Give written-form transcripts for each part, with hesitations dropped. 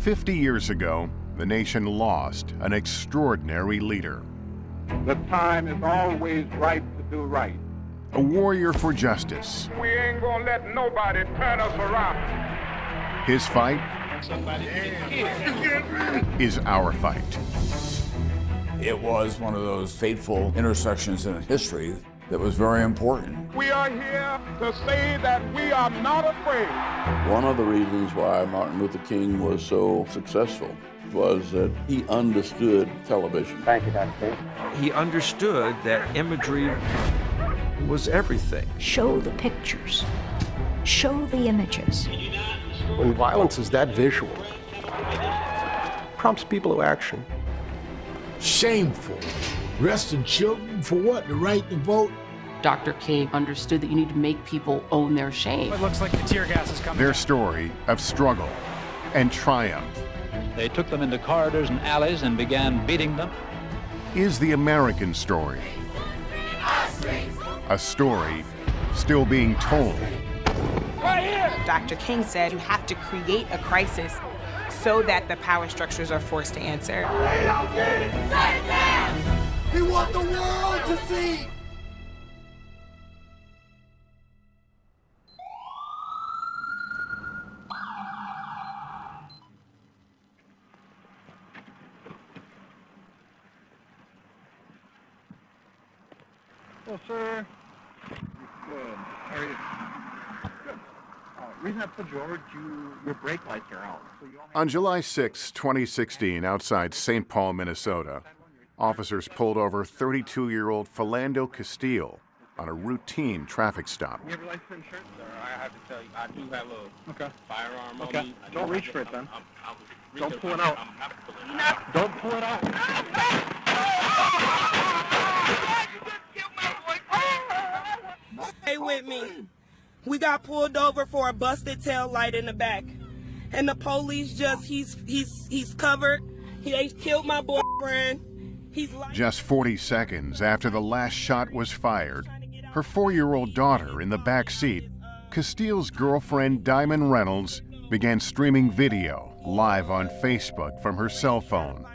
50 years ago, the nation lost an extraordinary leader. The time is always right to do right. A warrior for justice. We ain't gonna let nobody turn us around. His fight is our fight. It was one of those fateful intersections in history that was very important. We are here to say that we are not afraid. One of the reasons why Martin Luther King was so successful was that he understood television. Thank you, Dr. King. He understood that imagery was everything. Show the pictures. Show the images. When violence is that visual, prompts people to action. Shameful. Arresting children for what? The right to vote? Dr. King understood that you need to make people own their shame. It looks like the tear gas is coming. Their story of struggle and triumph. They took them into corridors and alleys and began beating them. Is the American story. A story still being told. Right here! Dr. King said you have to create a crisis so that the power structures are forced to answer. They don't get it! Say it now! We want the world to see! Well, sir. Good. How are you? Good. Reason I put you over, your brake lights are out. So you On July 6, 2016, outside St. Paul, Minnesota, officers pulled over 32-year-old Philando Castile on a routine traffic stop. You have a license and insurance? I have to tell you, I do have a firearm on me. Don't reach for it then. Don't pull it out. Don't pull it out. Stay with me. We got pulled over for a busted tail light in the back. And the police he's covered. He killed my boyfriend. Just 40 seconds after the last shot was fired, her 4-year-old daughter in the back seat, Castile's girlfriend Diamond Reynolds began streaming video live on Facebook from her cell phone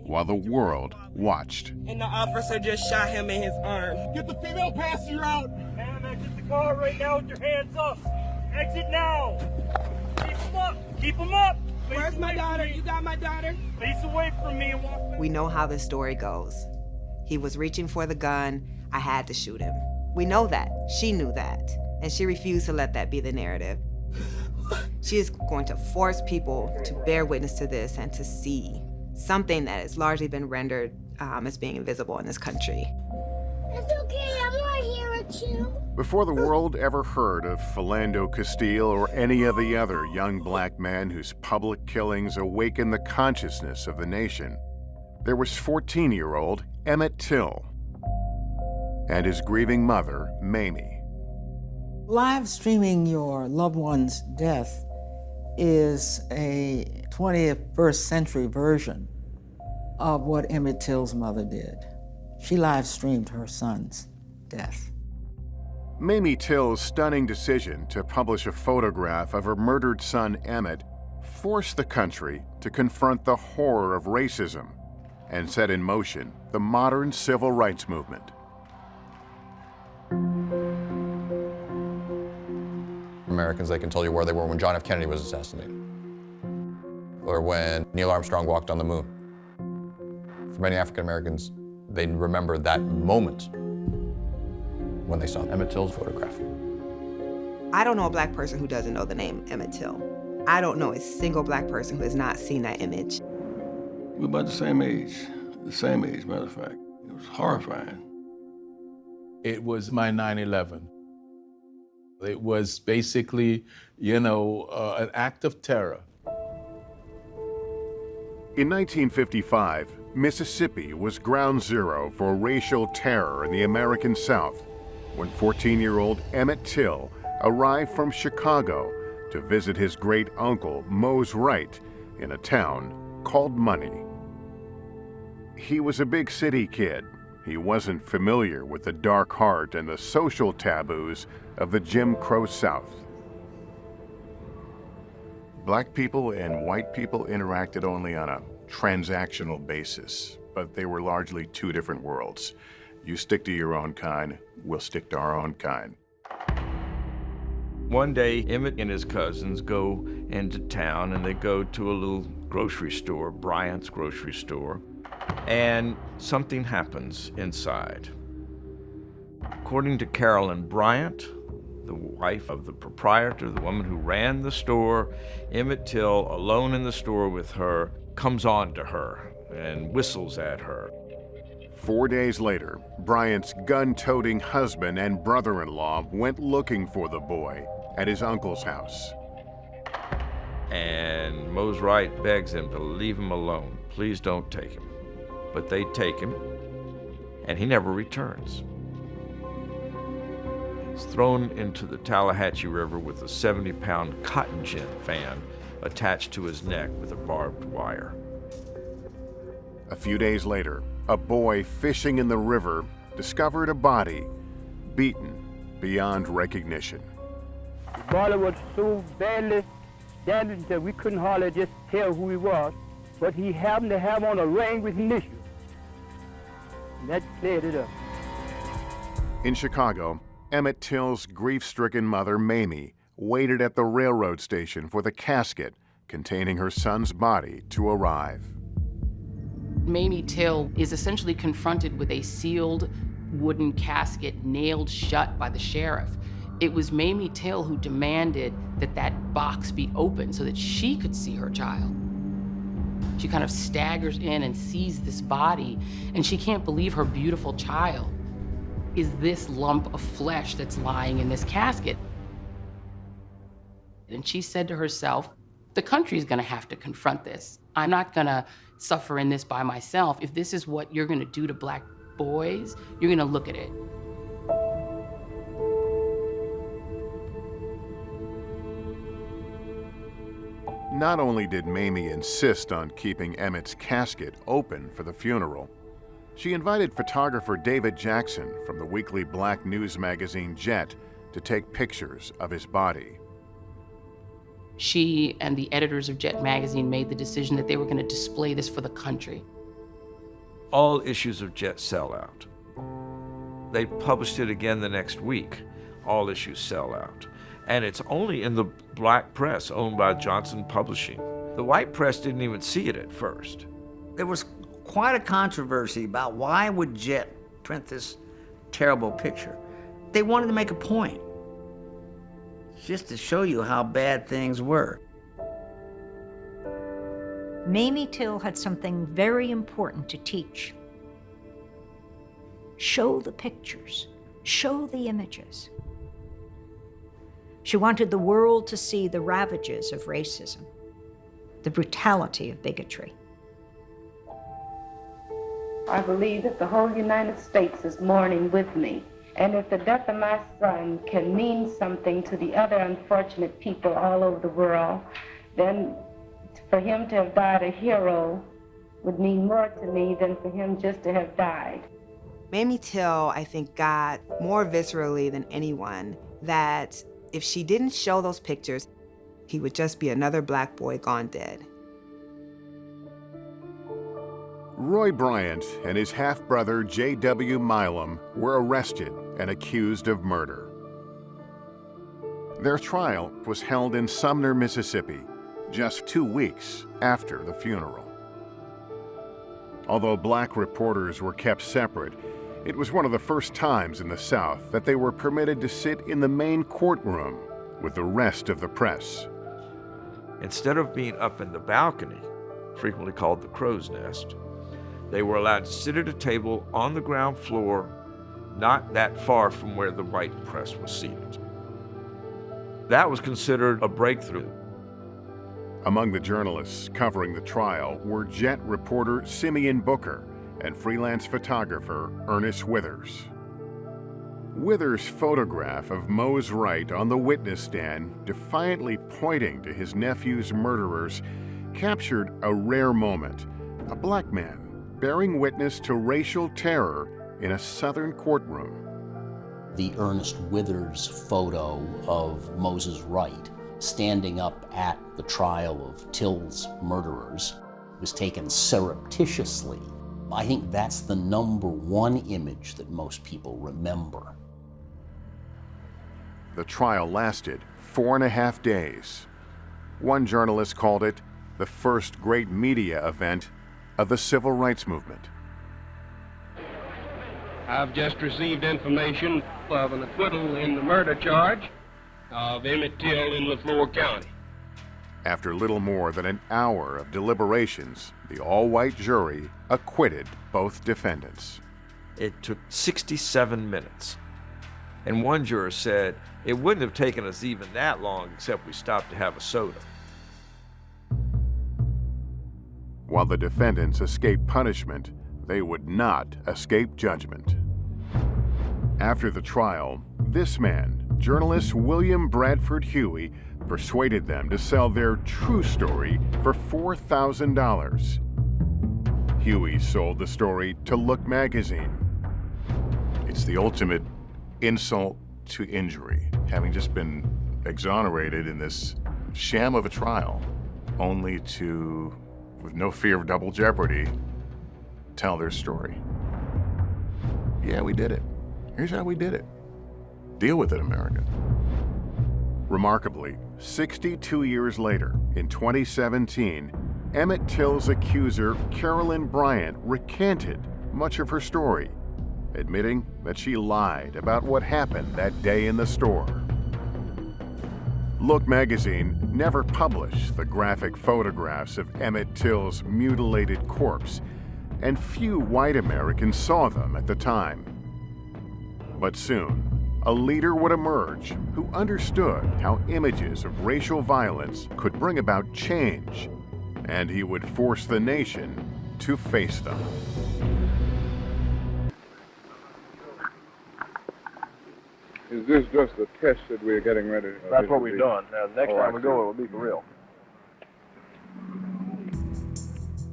while the world watched. And the officer just shot him in his arm. Get the female passenger out! Ma'am, exit the car right now with your hands up. Exit now. Keep them up. Keep them up. Where's my daughter? You got my daughter? Face away from me and walk back. We know how this story goes. He was reaching for the gun. I had to shoot him. We know that. She knew that. And she refused to let that be the narrative. She is going to force people to bear witness to this and to see something that has largely been rendered as being invisible in this country. It's okay, I'm right here with you. Before the world ever heard of Philando Castile or any of the other young black men whose public killings awakened the consciousness of the nation, there was 14-year-old Emmett Till and his grieving mother, Mamie. Live streaming your loved one's death is a 21st century version of what Emmett Till's mother did. She live streamed her son's death. Mamie Till's stunning decision to publish a photograph of her murdered son Emmett forced the country to confront the horror of racism and set in motion the modern civil rights movement. Americans, they can tell you where they were when John F. Kennedy was assassinated, or when Neil Armstrong walked on the moon. For many African Americans, they remember that moment when they saw Emmett Till's photograph. I don't know a black person who doesn't know the name Emmett Till. I don't know a single black person who has not seen that image. We're about the same age, matter of fact. It was horrifying. It was my 9/11. It was basically, an act of terror. In 1955, Mississippi was ground zero for racial terror in the American South when 14-year-old Emmett Till arrived from Chicago to visit his great-uncle, Mose Wright, in a town called Money. He was a big city kid. He wasn't familiar with the dark heart and the social taboos of the Jim Crow South. Black people and white people interacted only on a transactional basis, but they were largely two different worlds. You stick to your own kind, we'll stick to our own kind. One day, Emmett and his cousins go into town and they go to a little grocery store, Bryant's grocery store, and something happens inside. According to Carolyn Bryant, the wife of the proprietor, the woman who ran the store, Emmett Till, alone in the store with her, comes on to her and whistles at her. 4 days later, Bryant's gun-toting husband and brother-in-law went looking for the boy at his uncle's house. And Mose Wright begs him to leave him alone. Please don't take him. But they take him, and he never returns. He's thrown into the Tallahatchie River with a 70-pound cotton gin fan attached to his neck with a barbed wire. A few days later, a boy fishing in the river discovered a body, beaten beyond recognition. The body was so badly damaged that we couldn't hardly just tell who he was, but he happened to have on a ring with initials. And that cleared it up. In Chicago, Emmett Till's grief-stricken mother, Mamie, waited at the railroad station for the casket containing her son's body to arrive. Mamie Till is essentially confronted with a sealed wooden casket nailed shut by the sheriff. It was Mamie Till who demanded that that box be opened so that she could see her child. She kind of staggers in and sees this body, and she can't believe her beautiful child is this lump of flesh that's lying in this casket. And she said to herself, the country's gonna have to confront this. I'm not gonna suffer in this by myself. If this is what you're gonna do to Black boys, you're gonna look at it. Not only did Mamie insist on keeping Emmett's casket open for the funeral, she invited photographer David Jackson from the weekly black news magazine Jet to take pictures of his body. She and the editors of Jet magazine made the decision that they were going to display this for the country. All issues of Jet sell out. They published it again the next week. All issues sell out. And it's only in the black press owned by Johnson Publishing. The white press didn't even see it at first. There was quite a controversy about why would Jet print this terrible picture. They wanted to make a point, just to show you how bad things were. Mamie Till had something very important to teach. Show the pictures, show the images. She wanted the world to see the ravages of racism, the brutality of bigotry. I believe that the whole United States is mourning with me. And if the death of my son can mean something to the other unfortunate people all over the world, then for him to have died a hero would mean more to me than for him just to have died. Mamie Till, I think, got more viscerally than anyone that if she didn't show those pictures, he would just be another Black boy gone dead. Roy Bryant and his half-brother J.W. Milam were arrested and accused of murder. Their trial was held in Sumner, Mississippi, just 2 weeks after the funeral. Although black reporters were kept separate, it was one of the first times in the South that they were permitted to sit in the main courtroom with the rest of the press. Instead of being up in the balcony, frequently called the crow's nest, they were allowed to sit at a table on the ground floor, not that far from where the white press was seated. That was considered a breakthrough. Among the journalists covering the trial were Jet reporter Simeon Booker and freelance photographer Ernest Withers. Withers' photograph of Mose Wright on the witness stand, defiantly pointing to his nephew's murderers, captured a rare moment. A black man bearing witness to racial terror in a Southern courtroom. The Ernest Withers photo of Moses Wright standing up at the trial of Till's murderers was taken surreptitiously. I think that's the #1 image that most people remember. The trial lasted 4.5 days. One journalist called it the first great media event of the civil rights movement. I've just received information of an acquittal in the murder charge of Emmett Till in Leflore County. After little more than an hour of deliberations, the all-white jury acquitted both defendants. It took 67 minutes. And one juror said, it wouldn't have taken us even that long except we stopped to have a soda. While the defendants escaped punishment, they would not escape judgment. After the trial, this man, journalist William Bradford Huey, persuaded them to sell their true story for $4,000. Huey sold the story to Look magazine. It's the ultimate insult to injury, having just been exonerated in this sham of a trial, only to, with no fear of double jeopardy, tell their story. Yeah, we did it. Here's how we did it. Deal with it, America. Remarkably, 62 years later, in 2017, Emmett Till's accuser, Carolyn Bryant, recanted much of her story, admitting that she lied about what happened that day in the store. Look magazine never published the graphic photographs of Emmett Till's mutilated corpse, and few white Americans saw them at the time. But soon, a leader would emerge who understood how images of racial violence could bring about change, and he would force the nation to face them. Is this just a test that we're getting ready to That's what we've done. Now, next time we go, it will be for real.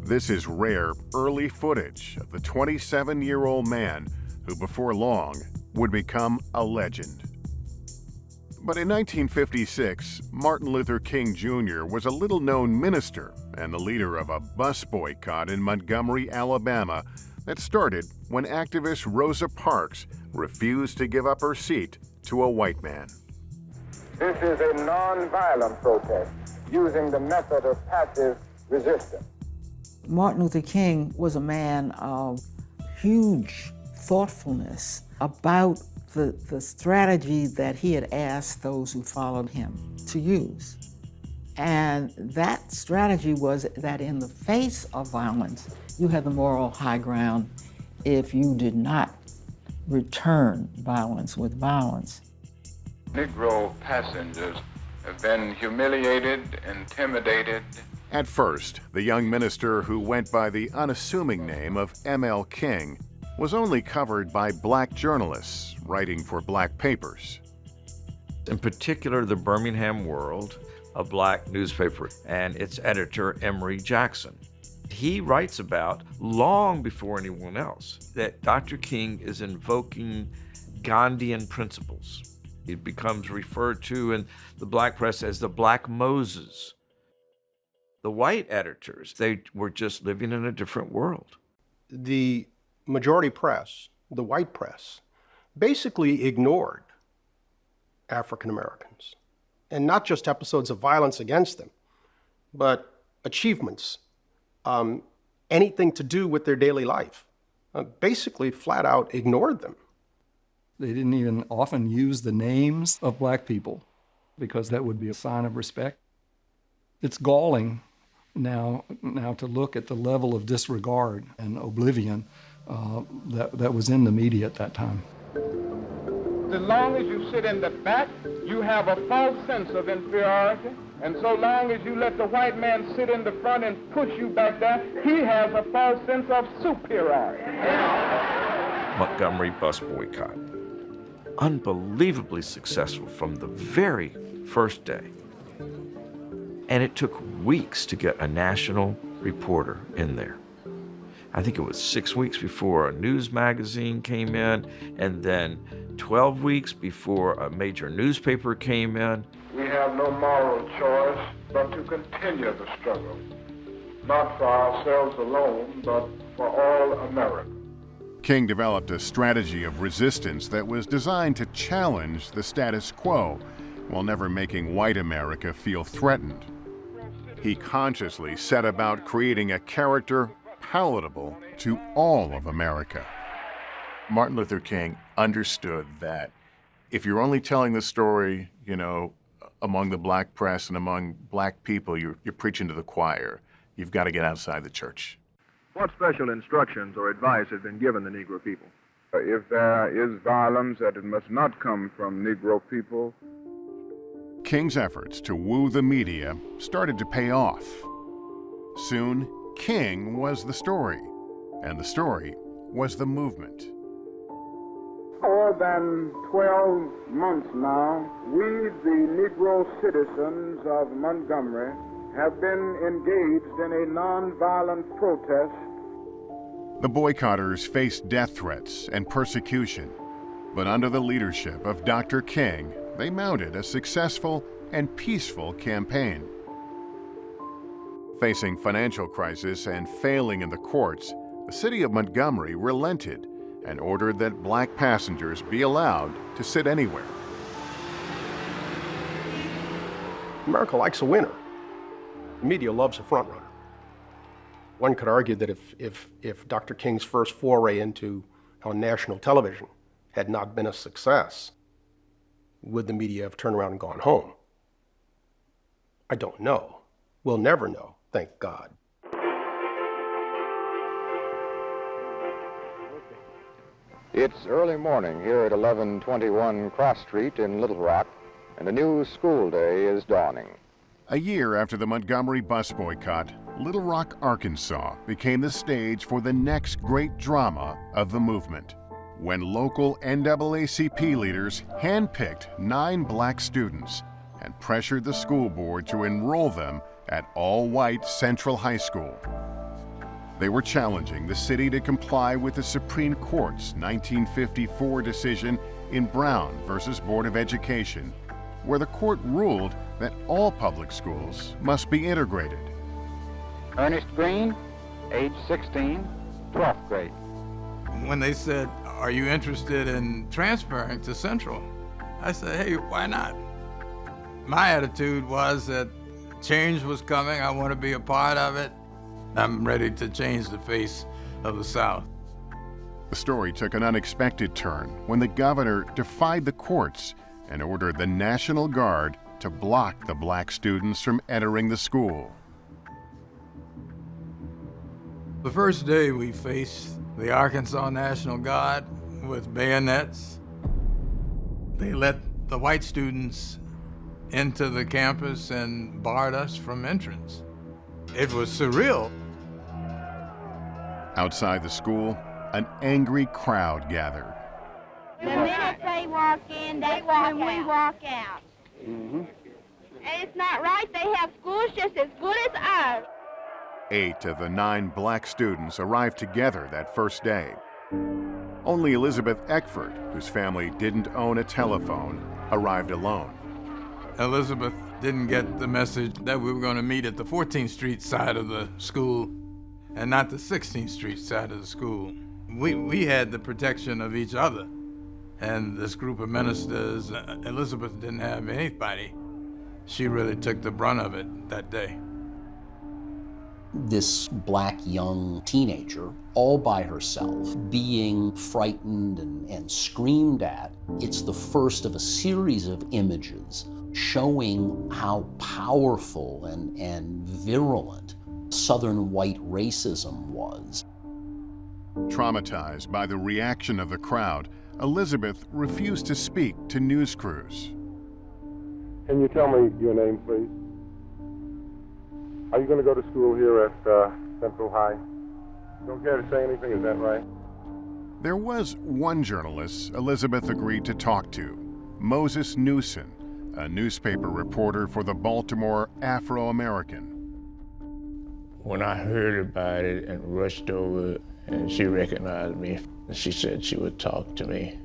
This is rare, early footage of the 27-year-old man who, before long, would become a legend. But in 1956, Martin Luther King Jr. was a little-known minister and the leader of a bus boycott in Montgomery, Alabama, that started when activist Rosa Parks refused to give up her seat to a white man. This is a non-violent protest using the method of passive resistance. Martin Luther King was a man of huge thoughtfulness about the strategy that he had asked those who followed him to use. And that strategy was that in the face of violence, you had the moral high ground if you did not return violence with violence. Negro passengers have been humiliated, intimidated. At first, the young minister who went by the unassuming name of M.L. King was only covered by black journalists writing for black papers. In particular, the Birmingham World, a black newspaper, and its editor, Emory Jackson. He writes about, long before anyone else, that Dr. King is invoking Gandhian principles. He becomes referred to in the black press as the Black Moses. The white editors, they were just living in a different world. The majority press, the white press, basically ignored African Americans. And not just episodes of violence against them, but achievements, anything to do with their daily life. Basically, flat out ignored them. They didn't even often use the names of black people because that would be a sign of respect. It's galling now to look at the level of disregard and oblivion that was in the media at that time. As long as you sit in the back, you have a false sense of inferiority. And so long as you let the white man sit in the front and push you back there, he has a false sense of superiority. Montgomery bus boycott. Unbelievably successful from the very first day. And it took weeks to get a national reporter in there. I think it was 6 weeks before a news magazine came in, and then 12 weeks before a major newspaper came in. We have have no moral choice but to continue the struggle, not for ourselves alone, but for all America. King developed a strategy of resistance that was designed to challenge the status quo while never making white America feel threatened. He consciously set about creating a character palatable to all of America. Martin Luther King understood that if you're only telling the story, among the black press and among black people, you're preaching to the choir. You've got to get outside the church. What special instructions or advice have been given the Negro people? If there is violence, that it must not come from Negro people. King's efforts to woo the media started to pay off. Soon, King was the story, and the story was the movement. More than 12 months now, we, the Negro citizens of Montgomery, have been engaged in a nonviolent protest. The boycotters faced death threats and persecution, but under the leadership of Dr. King, they mounted a successful and peaceful campaign. Facing financial crisis and failing in the courts, the city of Montgomery relented and ordered that black passengers be allowed to sit anywhere. America likes a winner. The media loves a frontrunner. One could argue that if Dr. King's first foray into on national television had not been a success, would the media have turned around and gone home? I don't know. We'll never know, thank God. It's early morning here at 1121 Cross Street in Little Rock, and a new school day is dawning. A year after the Montgomery bus boycott, Little Rock, Arkansas became the stage for the next great drama of the movement, when local NAACP leaders handpicked 9 black students and pressured the school board to enroll them at all-white Central High School. They were challenging the city to comply with the Supreme Court's 1954 decision in Brown versus Board of Education, where the court ruled that all public schools must be integrated. Ernest Green, age 16, 12th grade. When they said, "Are you interested in transferring to Central?" I said, "Hey, why not?" My attitude was that change was coming. I want to be a part of it. I'm ready to change the face of the South. The story took an unexpected turn when the governor defied the courts and ordered the National Guard to block the black students from entering the school. The first day we faced the Arkansas National Guard with bayonets. They let the white students into the campus and barred us from entrance. It was surreal. Outside the school, an angry crowd gathered. The minute they walk in, that's when we walk out. Mm-hmm. And it's not right. They have schools just as good as ours. 8 of the 9 black students arrived together that first day. Only Elizabeth Eckford, whose family didn't own a telephone, arrived alone. Elizabeth didn't get the message that we were going to meet at the 14th Street side of the school and not the 16th Street side of the school. We had the protection of each other. And this group of ministers, Elizabeth didn't have anybody. She really took the brunt of it that day. This black young teenager, all by herself, being frightened and screamed at. It's the first of a series of images showing how powerful and virulent Southern white racism was. Traumatized by the reaction of the crowd, Elizabeth refused to speak to news crews. Can you tell me your name, please? Are you going to go to school here at Central High? You don't care to say anything, is that right? There was one journalist Elizabeth agreed to talk to, Moses Newson, a newspaper reporter for the Baltimore Afro-American. When I heard about it and rushed over, and she recognized me, and she said she would talk to me.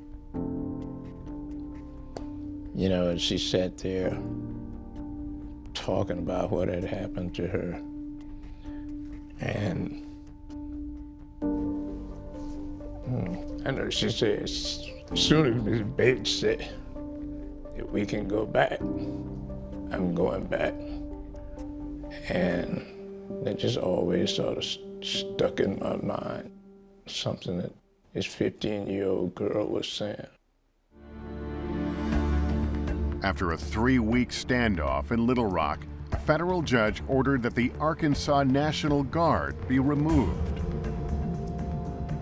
You know, and she sat there talking about what had happened to her. And I know she said, as soon as Miss Bates said, if we can go back, I'm going back. And that just always sort of stuck in my mind, something that this 15-year-old girl was saying. After a 3-week standoff in Little Rock, a federal judge ordered that the Arkansas National Guard be removed.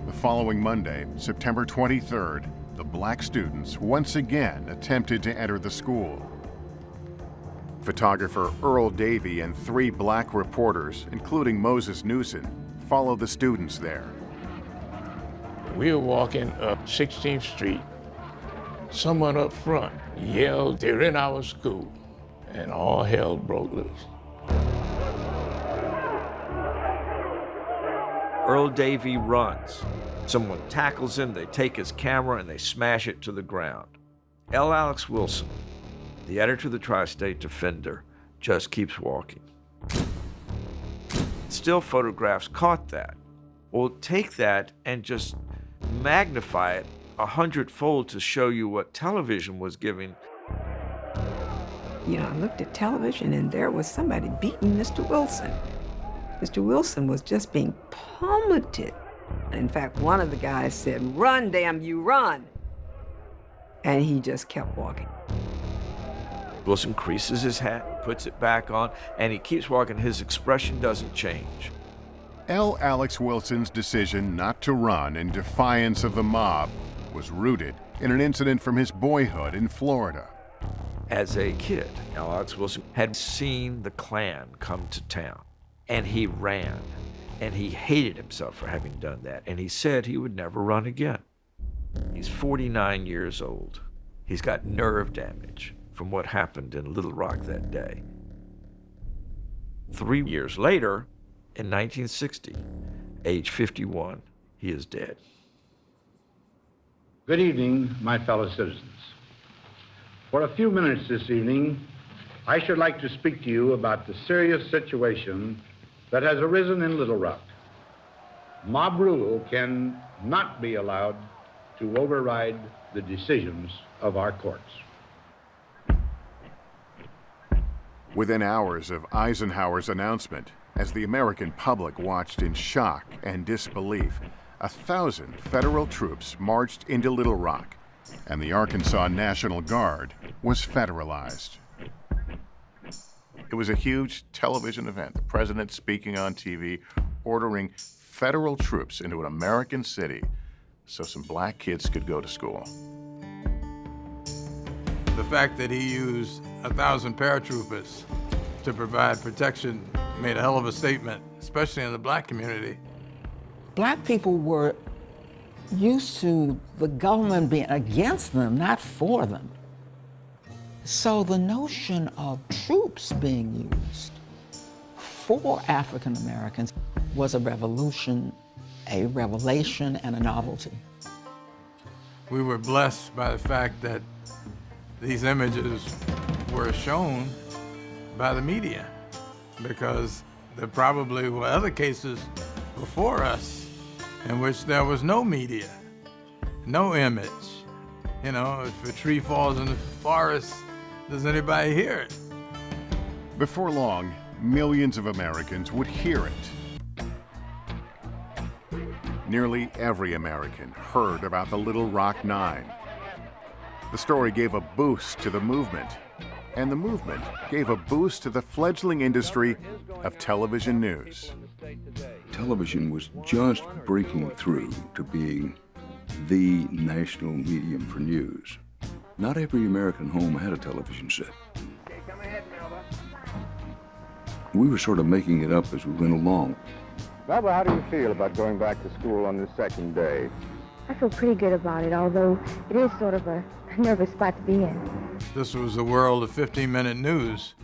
The following Monday, September 23rd, the black students once again attempted to enter the school. Photographer Earl Davey and 3 black reporters, including Moses Newson, followed the students there. We were walking up 16th Street. Someone up front yelled, "They're in our school," and all hell broke loose. Earl Davey runs. Someone tackles him, they take his camera, and they smash it to the ground. L. Alex Wilson, the editor of the Tri-State Defender, just keeps walking. Still photographs caught that. Well, take that and just magnify it 100-fold to show you what television was giving. You know, I looked at television and there was somebody beating Mr. Wilson. Mr. Wilson was just being pummeled. In fact, one of the guys said, "Run, damn you, run." And he just kept walking. Wilson creases his hat, puts it back on, and he keeps walking. His expression doesn't change. L. Alex Wilson's decision not to run in defiance of the mob was rooted in an incident from his boyhood in Florida. As a kid, L. Alex Wilson had seen the Klan come to town, and he ran, and he hated himself for having done that, and he said he would never run again. He's 49 years old. He's got nerve damage from what happened in Little Rock that day. 3 years later, in 1960, age 51, he is dead. Good evening, my fellow citizens. For a few minutes this evening, I should like to speak to you about the serious situation that has arisen in Little Rock. Mob rule can not be allowed to override the decisions of our courts. Within hours of Eisenhower's announcement, as the American public watched in shock and disbelief, 1,000 federal troops marched into Little Rock, and the Arkansas National Guard was federalized. It was a huge television event. The president speaking on TV, ordering federal troops into an American city so some black kids could go to school. The fact that he used 1,000 paratroopers to provide protection made a hell of a statement, especially in the black community. Black people were used to the government being against them, not for them. So the notion of troops being used for African Americans was a revolution, a revelation, and a novelty. We were blessed by the fact that these images were shown by the media, because there probably were other cases before us in which there was no media, no image. You know, if a tree falls in the forest, does anybody hear it? Before long, millions of Americans would hear it. Nearly every American heard about the Little Rock Nine. The story gave a boost to the movement, and the movement gave a boost to the fledgling industry of television news. Television was just breaking through to being the national medium for news. Not every American home had a television set. We were sort of making it up as we went along. Barbara, how do you feel about going back to school on this second day? I feel pretty good about it, although it is sort of a nervous spot to be in. This was the world of 15-minute news.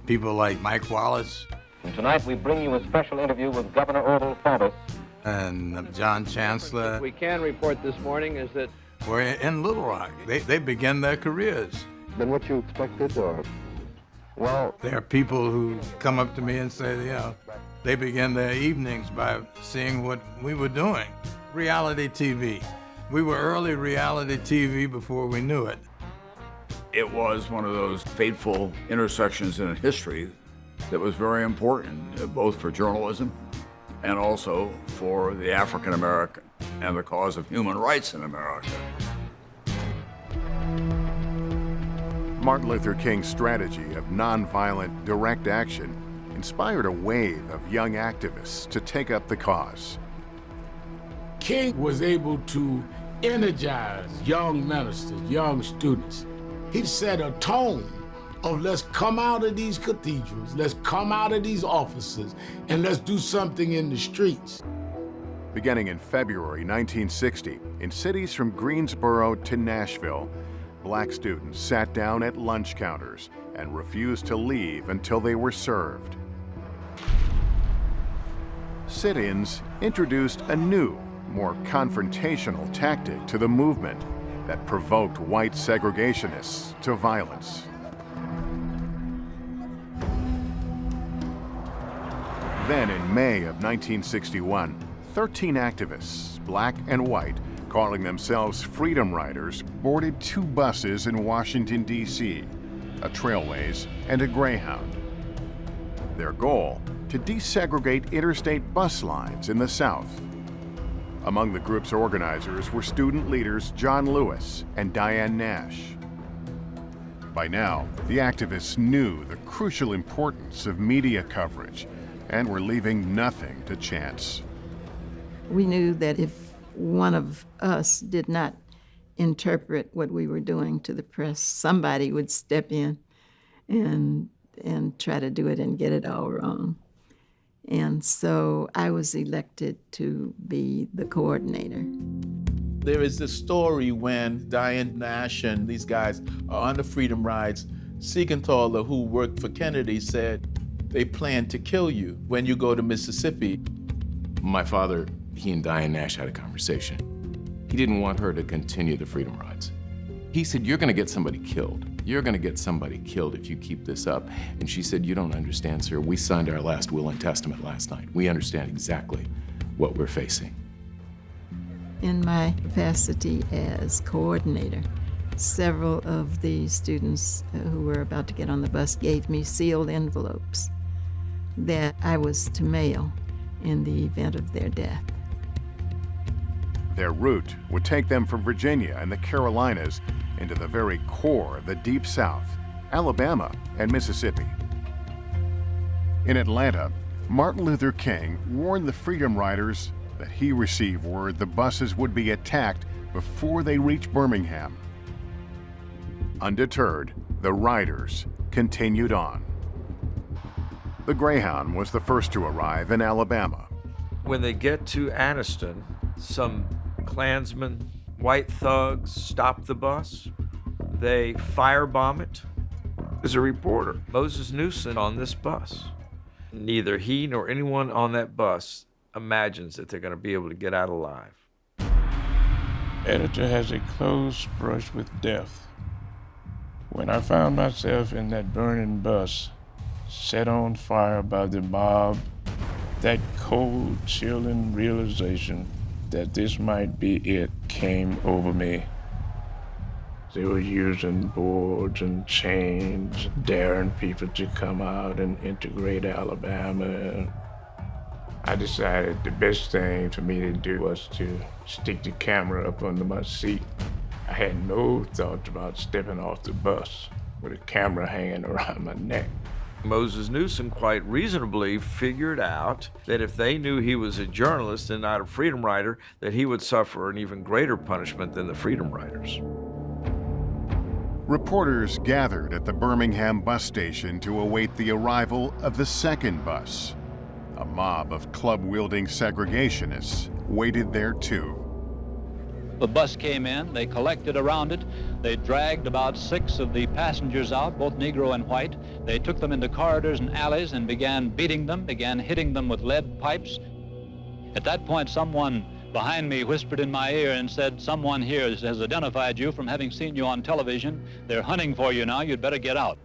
People like Mike Wallace. And tonight we bring you a special interview with Governor Orville Forbes. And John Chancellor. What we can report this morning is that were in Little Rock. They began their careers. Than what you expected, or Well, there are people who come up to me and say, you know, they begin their evenings by seeing what we were doing. Reality TV. We were early reality TV before we knew it. It was one of those fateful intersections in history that was very important, both for journalism and also for the African American and the cause of human rights in America. Martin Luther King's strategy of nonviolent, direct action inspired a wave of young activists to take up the cause. King was able to energize young ministers, young students. He set a tone of let's come out of these cathedrals, let's come out of these offices, and let's do something in the streets. Beginning in February 1960, in cities from Greensboro to Nashville, black students sat down at lunch counters and refused to leave until they were served. Sit-ins introduced a new, more confrontational tactic to the movement that provoked white segregationists to violence. Then in May of 1961, 13 activists, black and white, calling themselves Freedom Riders, boarded 2 buses in Washington, D.C., a Trailways and a Greyhound. Their goal, to desegregate interstate bus lines in the South. Among the group's organizers were student leaders John Lewis and Diane Nash. By now, the activists knew the crucial importance of media coverage and were leaving nothing to chance. We knew that if one of us did not interpret what we were doing to the press, somebody would step in and try to do it and get it all wrong. And so I was elected to be the coordinator. There is this story when Diane Nash and these guys are on the Freedom Rides. Siegenthaler, who worked for Kennedy, said, they plan to kill you when you go to Mississippi. My father, he and Diane Nash had a conversation. He didn't want her to continue the Freedom Rides. He said, you're gonna get somebody killed. You're gonna get somebody killed if you keep this up. And she said, you don't understand, sir. We signed our last will and testament last night. We understand exactly what we're facing. In my capacity as coordinator, several of the students who were about to get on the bus gave me sealed envelopes that I was to mail in the event of their death. Their route would take them from Virginia and the Carolinas into the very core of the Deep South, Alabama and Mississippi. In Atlanta, Martin Luther King warned the Freedom Riders that he received word the buses would be attacked before they reached Birmingham. Undeterred, the riders continued on. The Greyhound was the first to arrive in Alabama. When they get to Anniston, some Klansmen, white thugs, stop the bus. They firebomb it. There's a reporter, Moses Newson, on this bus. Neither he nor anyone on that bus imagines that they're going to be able to get out alive. Editor has a close brush with death. When I found myself in that burning bus, set on fire by the mob, that cold, chilling realization that this might be it came over me. They were using boards and chains, daring people to come out and integrate Alabama. I decided the best thing for me to do was to stick the camera up under my seat. I had no thought about stepping off the bus with a camera hanging around my neck. Moses Newson quite reasonably figured out that if they knew he was a journalist and not a Freedom Rider, that he would suffer an even greater punishment than the Freedom Riders. Reporters gathered at the Birmingham bus station to await the arrival of the second bus. A mob of club-wielding segregationists waited there too. The bus came in, they collected around it, they dragged about 6 of the passengers out, both Negro and white. They took them into corridors and alleys and began beating them, began hitting them with lead pipes. At that point, someone behind me whispered in my ear and said, someone here has identified you from having seen you on television. They're hunting for you now, you'd better get out.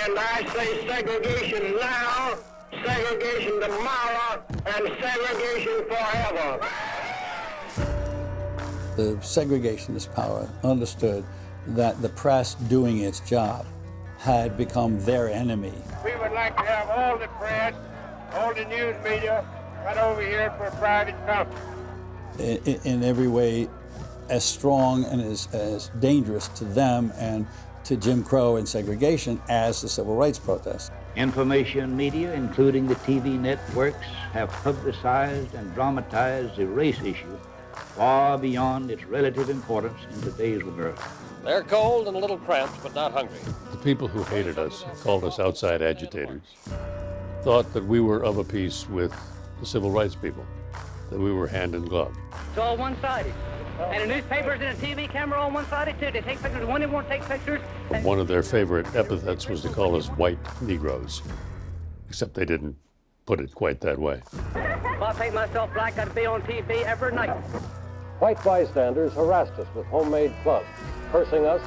And I say segregation now, segregation tomorrow, and segregation forever. The segregationist power understood that the press doing its job had become their enemy. We would like to have all the press, all the news media, right over here for a private company. In every way, as strong and as dangerous to them and to Jim Crow and segregation as the civil rights protests. Information media, including the TV networks, have publicized and dramatized the race issue far beyond its relative importance in today's world. They're cold and a little cramped, but not hungry. The people who hated us, called us outside agitators, thought that we were of a piece with the civil rights people, that we were hand in glove. It's all one-sided. And the newspapers and the TV camera all one-sided too. They take pictures when they won't take pictures. One of their favorite epithets was to call us white Negroes, except they didn't put it quite that way. If I paint myself black, I'd be on TV every night. White bystanders harassed us with homemade clubs, cursing us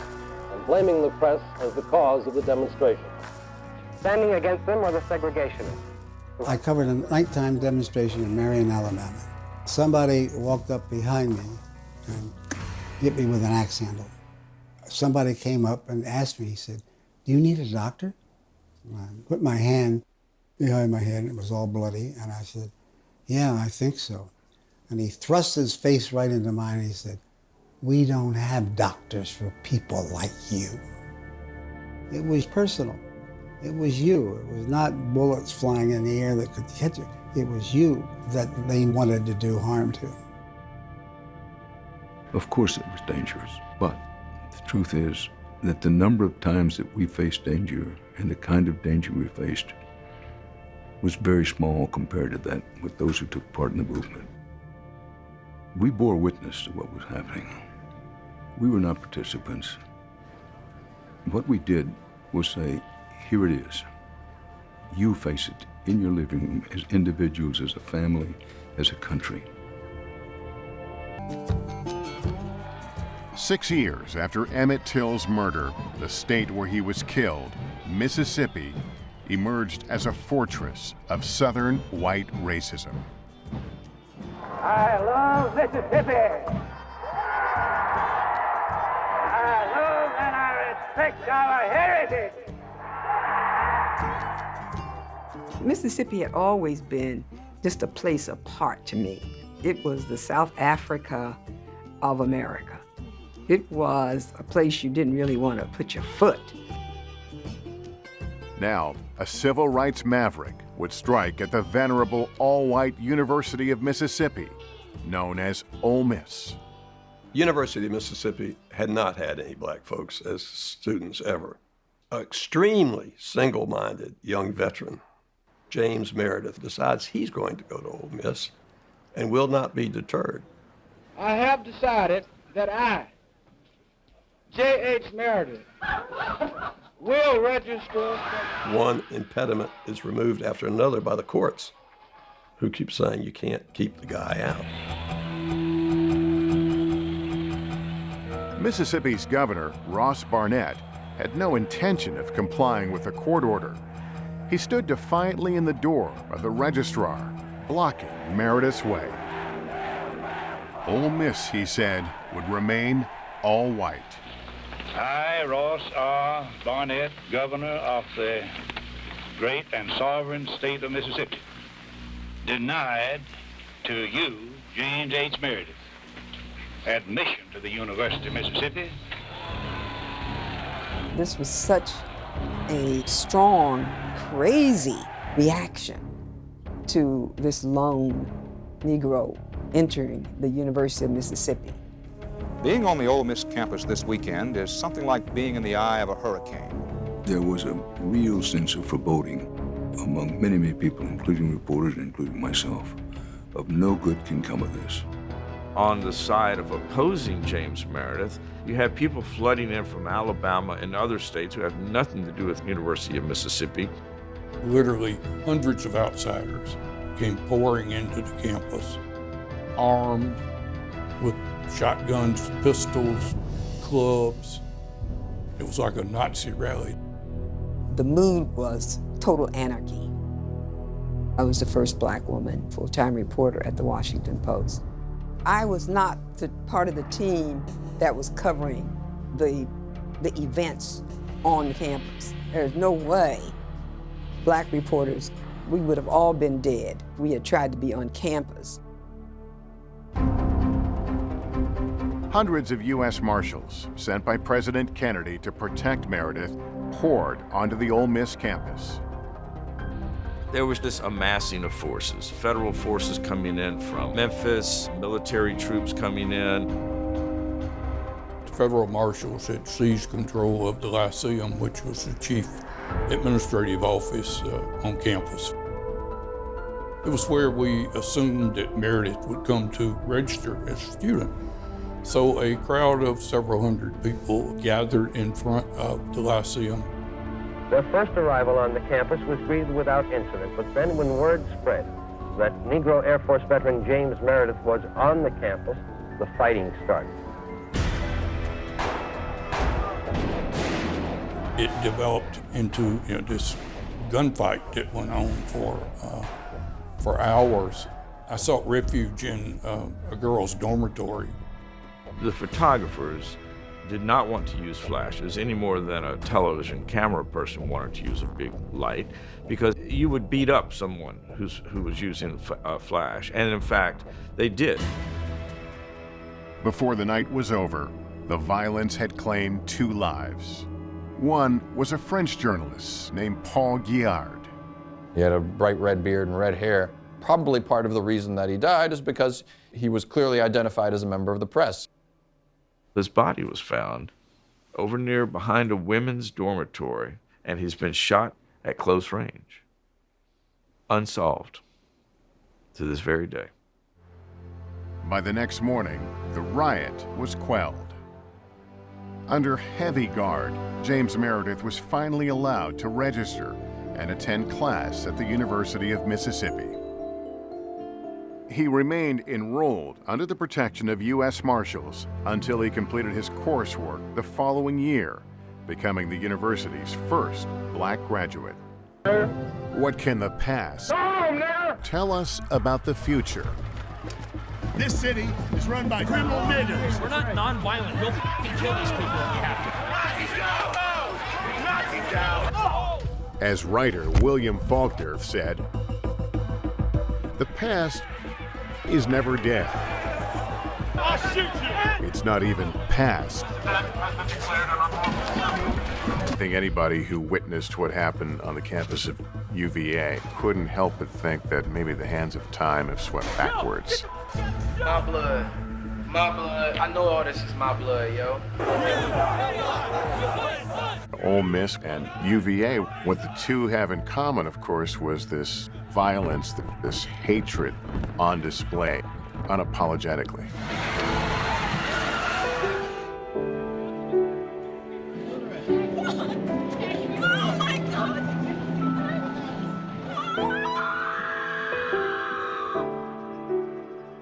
and blaming the press as the cause of the demonstration. Standing against them were the segregationists. I covered a nighttime demonstration in Marion, Alabama. Somebody walked up behind me and hit me with an axe handle. Somebody came up and asked me, he said, "Do you need a doctor?" And I put my hand behind my head and it was all bloody, and I said, "Yeah, I think so." And he thrust his face right into mine and he said, "We don't have doctors for people like you." It was personal. It was you. It was not bullets flying in the air that could hit you. It was you that they wanted to do harm to. Of course it was dangerous, but the truth is that the number of times that we faced danger and the kind of danger we faced was very small compared to that with those who took part in the movement. We bore witness to what was happening. We were not participants. What we did was say, here it is. You face it in your living room as individuals, as a family, as a country. 6 years after Emmett Till's murder, the state where he was killed, Mississippi, emerged as a fortress of Southern white racism. I love Mississippi. I love and I respect our heritage. Mississippi had always been just a place apart to me. It was the South Africa of America. It was a place you didn't really want to put your foot. Now, a civil rights maverick would strike at the venerable all-white University of Mississippi, known as Ole Miss. University of Mississippi had not had any black folks as students ever. An extremely single-minded young veteran, James Meredith, decides he's going to go to Ole Miss and will not be deterred. I have decided that I, J.H. Meredith, will register. One impediment is removed after another by the courts, who keep saying you can't keep the guy out. Mississippi's governor, Ross Barnett, had no intention of complying with the court order. He stood defiantly in the door of the registrar, blocking Meredith's way. Ole Miss, he said, would remain all white. I, Ross R. Barnett, governor of the great and sovereign state of Mississippi, denied to you, James H. Meredith, admission to the University of Mississippi. This was such a strong, crazy reaction to this lone Negro entering the University of Mississippi. Being on the Ole Miss campus this weekend is something like being in the eye of a hurricane. There was a real sense of foreboding among many, many people, including reporters and including myself, of no good can come of this. On the side of opposing James Meredith, you had people flooding in from Alabama and other states who had nothing to do with the University of Mississippi. Literally hundreds of outsiders came pouring into the campus, armed with shotguns, pistols, clubs. It was like a Nazi rally. The mood was total anarchy. I was the first black woman full-time reporter at the Washington Post. I was not the part of the team that was covering the events on campus. There's no way black reporters, we would have all been dead. We had tried to be on campus. Hundreds of U.S. Marshals sent by President Kennedy to protect Meredith poured onto the Ole Miss campus. There was this amassing of forces, federal forces coming in from Memphis, military troops coming in. Federal marshals had seized control of the Lyceum, which was the chief administrative office on campus. It was where we assumed that Meredith would come to register as a student. So a crowd of several hundred people gathered in front of the Lyceum. Their first arrival on the campus was greeted without incident, but then when word spread that Negro Air Force veteran James Meredith was on the campus, the fighting started. It developed into this gunfight that went on for hours. I sought refuge in a girls' dormitory. The photographers did not want to use flashes any more than a television camera person wanted to use a big light, because you would beat up someone who was using a flash, and in fact, they did. Before the night was over, the violence had claimed 2 lives. One was a French journalist named Paul Guillard. He had a bright red beard and red hair. Probably part of the reason that he died is because he was clearly identified as a member of the press. His body was found over near behind a women's dormitory, and he's been shot at close range. Unsolved to this very day. By the next morning, the riot was quelled. Under heavy guard, James Meredith was finally allowed to register and attend class at the University of Mississippi. He remained enrolled under the protection of U.S. Marshals until he completed his coursework the following year, becoming the university's first black graduate. What can the past tell us about the future? This city is run by criminal niggers. We're not non-violent. We'll f***ing kill these people if we have to. Nazis down! Nazis down! As writer William Faulkner said, the past is never dead. I'll shoot you! It's not even past. I think anybody who witnessed what happened on the campus of UVA couldn't help but think that maybe the hands of time have swept backwards. My blood. My blood. I know all this is my blood, yo. Ole Miss and UVA, what the two have in common, of course, was this violence, this hatred on display, unapologetically.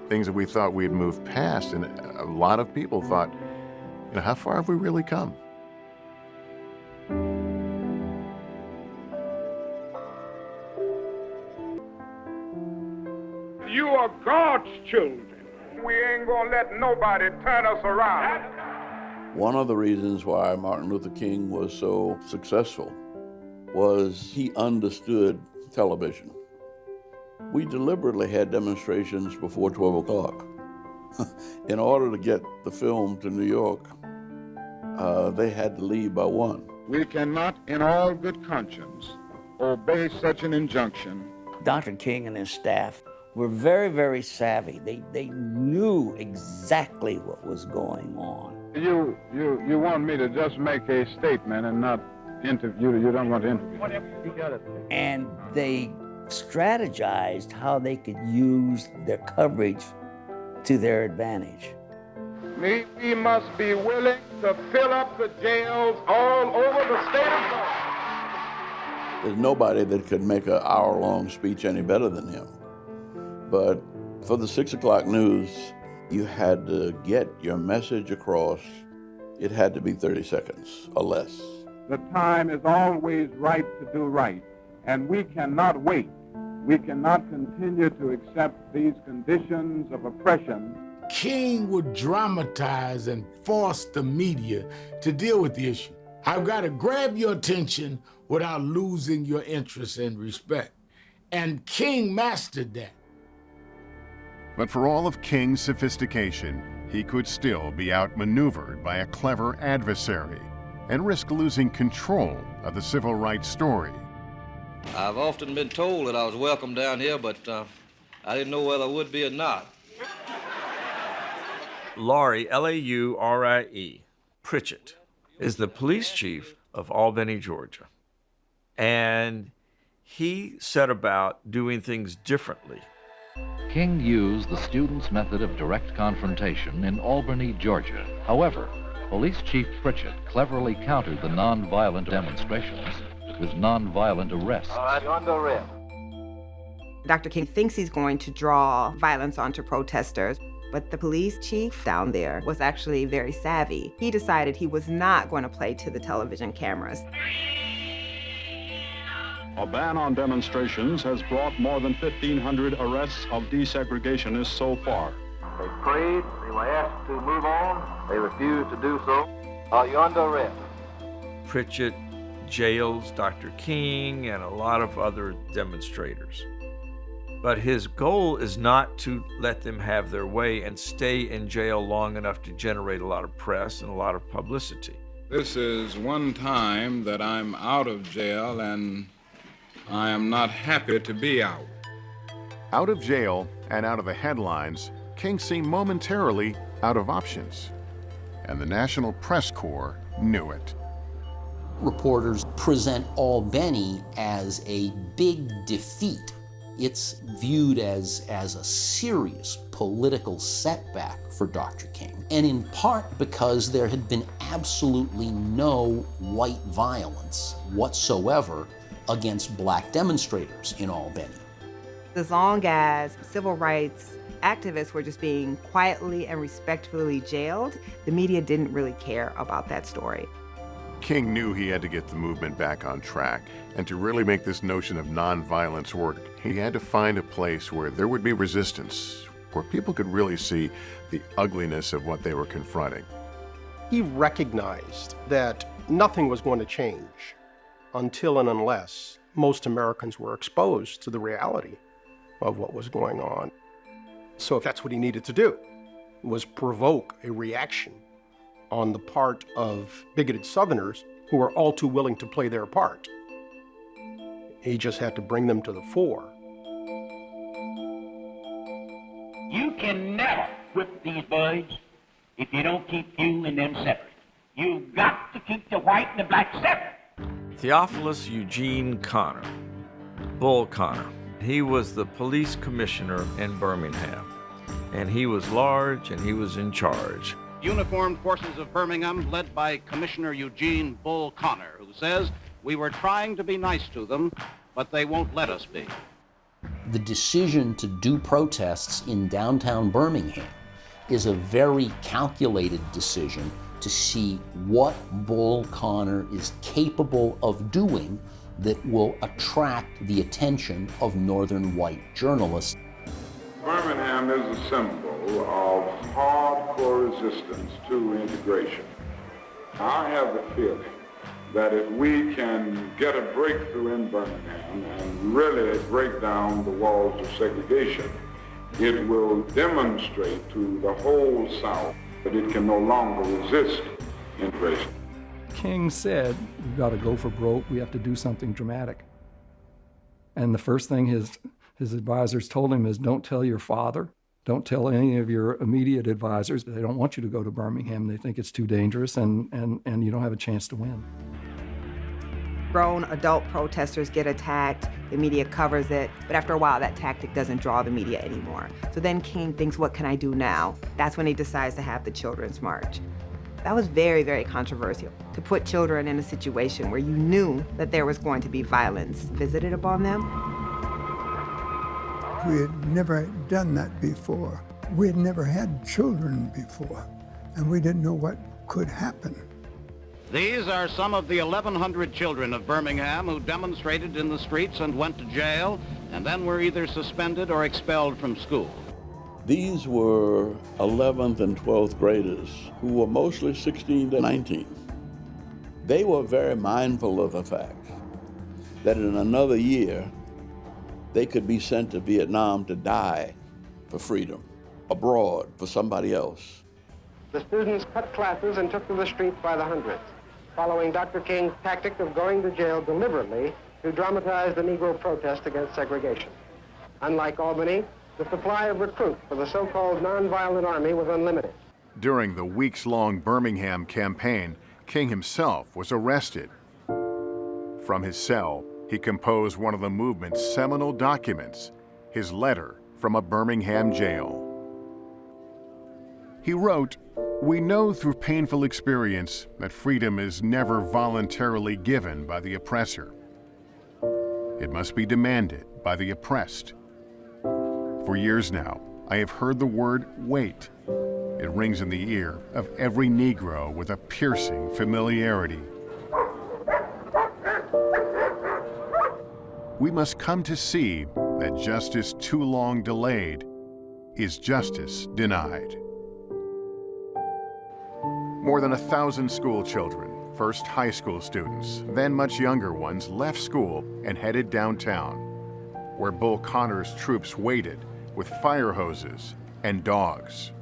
Things that we thought we'd moved past, and a lot of people thought, how far have we really come? You are God's children. We ain't gonna let nobody turn us around. One of the reasons why Martin Luther King was so successful was he understood television. We deliberately had demonstrations before 12 o'clock. In order to get the film to New York, they had to leave by 1. We cannot, in all good conscience, obey such an injunction. Dr. King and his staff were very, very savvy. They knew exactly what was going on. You want me to just make a statement and not interview? You don't want to interview. And they strategized how they could use their coverage to their advantage. We must be willing to fill up the jails all over the state of Georgia. There's nobody that could make an hour-long speech any better than him. But for the 6 o'clock news, you had to get your message across. It had to be 30 seconds or less. The time is always right to do right, and we cannot wait. We cannot continue to accept these conditions of oppression. King would dramatize and force the media to deal with the issue. I've got to grab your attention without losing your interest and respect. And King mastered that. But for all of King's sophistication, he could still be outmaneuvered by a clever adversary and risk losing control of the civil rights story. I've often been told that I was welcome down here, but I didn't know whether I would be or not. Laurie, L-A-U-R-I-E, Pritchett, is the police chief of Albany, Georgia. And he set about doing things differently. King used the students' method of direct confrontation in Albany, Georgia. However, Police Chief Pritchett cleverly countered the nonviolent demonstrations with nonviolent arrests. All right, you're under arrest. Dr. King thinks he's going to draw violence onto protesters, but the police chief down there was actually very savvy. He decided he was not going to play to the television cameras. A ban on demonstrations has brought more than 1,500 arrests of desegregationists so far. They prayed, they were asked to move on, they refused to do so. You're under arrest. Pritchett jails Dr. King and a lot of other demonstrators. But his goal is not to let them have their way and stay in jail long enough to generate a lot of press and a lot of publicity. This is one time that I'm out of jail, and I am not happy to be out. Out of jail and out of the headlines, King seemed momentarily out of options. And the National Press Corps knew it. Reporters present Albany as a big defeat. It's viewed as a serious political setback for Dr. King, and in part because there had been absolutely no white violence whatsoever against black demonstrators in Albany. As long as civil rights activists were just being quietly and respectfully jailed, the media didn't really care about that story. King knew he had to get the movement back on track, and to really make this notion of nonviolence work, he had to find a place where there would be resistance, where people could really see the ugliness of what they were confronting. He recognized that nothing was going to change until and unless most Americans were exposed to the reality of what was going on. So that's what he needed to do, was provoke a reaction on the part of bigoted Southerners who were all too willing to play their part. He just had to bring them to the fore. You can never whip these boys if you don't keep you and them separate. You've got to keep the white and the black separate. Theophilus Eugene Connor, Bull Connor. He was the police commissioner in Birmingham, and he was large and he was in charge. Uniformed Forces of Birmingham, led by Commissioner Eugene Bull Connor, who says, "We were trying to be nice to them, but they won't let us be." The decision to do protests in downtown Birmingham is a very calculated decision to see what Bull Connor is capable of doing that will attract the attention of northern white journalists. Birmingham is a symbol of hardcore resistance to integration. I have the feeling that if we can get a breakthrough in Birmingham and really break down the walls of segregation, it will demonstrate to the whole South that it can no longer resist integration. King said, we've got to go for broke, we have to do something dramatic. And the first thing his advisors told him is, don't tell your father, don't tell any of your immediate advisors. They don't want you to go to Birmingham. They think it's too dangerous and you don't have a chance to win. Grown adult protesters get attacked, the media covers it, but after a while that tactic doesn't draw the media anymore. So then King thinks, what can I do now? That's when he decides to have the Children's March. That was very, very controversial, to put children in a situation where you knew that there was going to be violence visited upon them. We had never done that before. We had never had children before, and we didn't know what could happen. These are some of the 1,100 children of Birmingham who demonstrated in the streets and went to jail and then were either suspended or expelled from school. These were 11th and 12th graders who were mostly 16 to 19. They were very mindful of the fact that in another year, they could be sent to Vietnam to die for freedom, abroad for somebody else. The students cut classes and took to the streets by the hundreds, following Dr. King's tactic of going to jail deliberately to dramatize the Negro protest against segregation. Unlike Albany, the supply of recruits for the so-called nonviolent army was unlimited. During the weeks-long Birmingham campaign, King himself was arrested. From his cell, he composed one of the movement's seminal documents, his letter from a Birmingham jail. He wrote, "We know through painful experience that freedom is never voluntarily given by the oppressor. It must be demanded by the oppressed. For years now, I have heard the word wait. It rings in the ear of every Negro with a piercing familiarity. We must come to see that justice too long delayed is justice denied." More than 1,000 school children, first high school students, then much younger ones, left school and headed downtown, where Bull Connor's troops waited with fire hoses and dogs.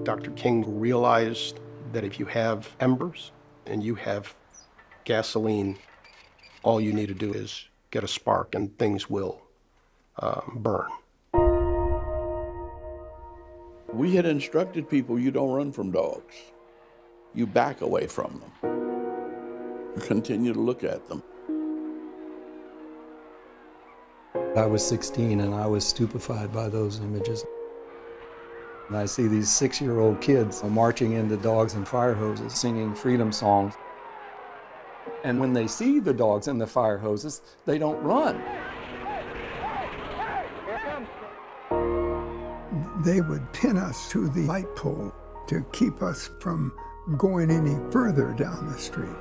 Dr. King realized that if you have embers and you have gasoline, all you need to do is get a spark and things will burn. We had instructed people, you don't run from dogs. You back away from them. You continue to look at them. I was 16 and I was stupefied by those images. And I see these 6-year-old kids marching into dogs and fire hoses, singing freedom songs. And when they see the dogs and the fire hoses, they don't run. They would pin us to the light pole to keep us from going any further down the street.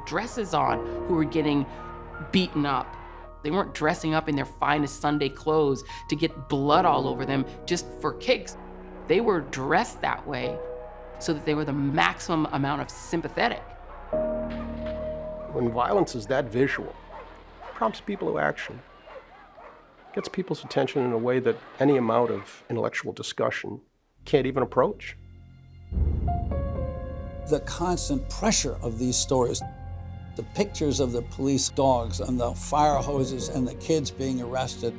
Dresses on who were getting beaten up. They weren't dressing up in their finest Sunday clothes to get blood all over them just for kicks. They were dressed that way so that they were the maximum amount of sympathetic. When violence is that visual, it prompts people to action. It gets people's attention in a way that any amount of intellectual discussion can't even approach. The constant pressure of these stories, the pictures of the police dogs and the fire hoses and the kids being arrested,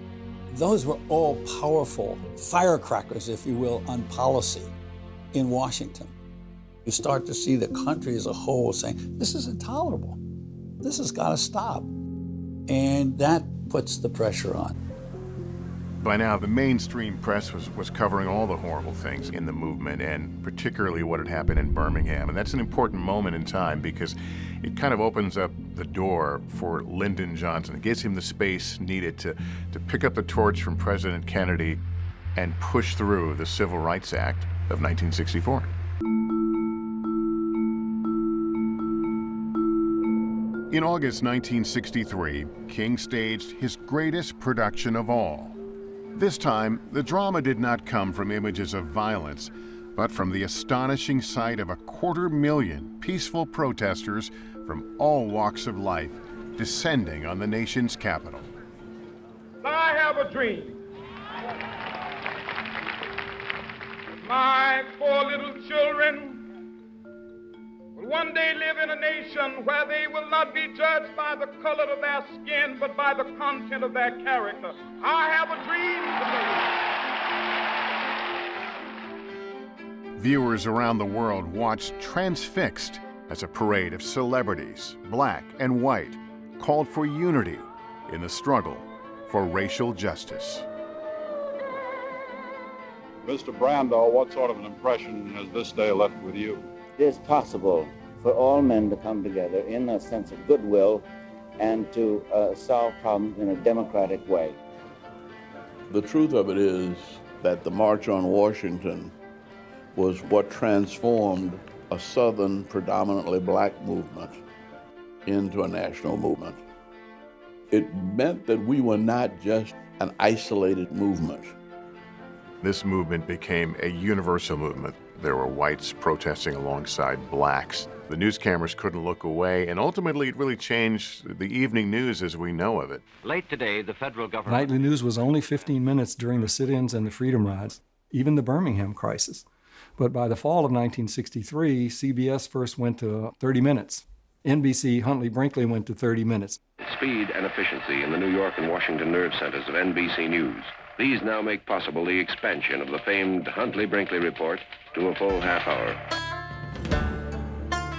those were all powerful firecrackers, if you will, on policy in Washington. You start to see the country as a whole saying, this is intolerable. This has got to stop. And that puts the pressure on. By now, the mainstream press was covering all the horrible things in the movement, and particularly what had happened in Birmingham. And that's an important moment in time because it kind of opens up the door for Lyndon Johnson. It gives him the space needed to pick up the torch from President Kennedy and push through the Civil Rights Act of 1964. In August 1963, King staged his greatest production of all. This time, the drama did not come from images of violence, but from the astonishing sight of 250,000 peaceful protesters from all walks of life descending on the nation's capital. I have a dream. My 4 little children will one day live in a nation where they will not be judged by the color of their skin, but by the content of their character. I have a dream today. Viewers around the world watched transfixed as a parade of celebrities, black and white, called for unity in the struggle for racial justice. Mr. Brando, what sort of an impression has this day left with you? It is possible for all men to come together in a sense of goodwill and to solve problems in a democratic way. The truth of it is that the March on Washington was what transformed a Southern, predominantly black movement into a national movement. It meant that we were not just an isolated movement. This movement became a universal movement. There were whites protesting alongside blacks. The news cameras couldn't look away, and ultimately it really changed the evening news as we know of it. Late today, the federal government... Nightly news was only 15 minutes during the sit-ins and the freedom rides, even the Birmingham crisis. But by the fall of 1963, CBS first went to 30 minutes. NBC Huntley Brinkley went to 30 minutes. Speed and efficiency in the New York and Washington nerve centers of NBC News. These now make possible the expansion of the famed Huntley Brinkley report to a full half hour.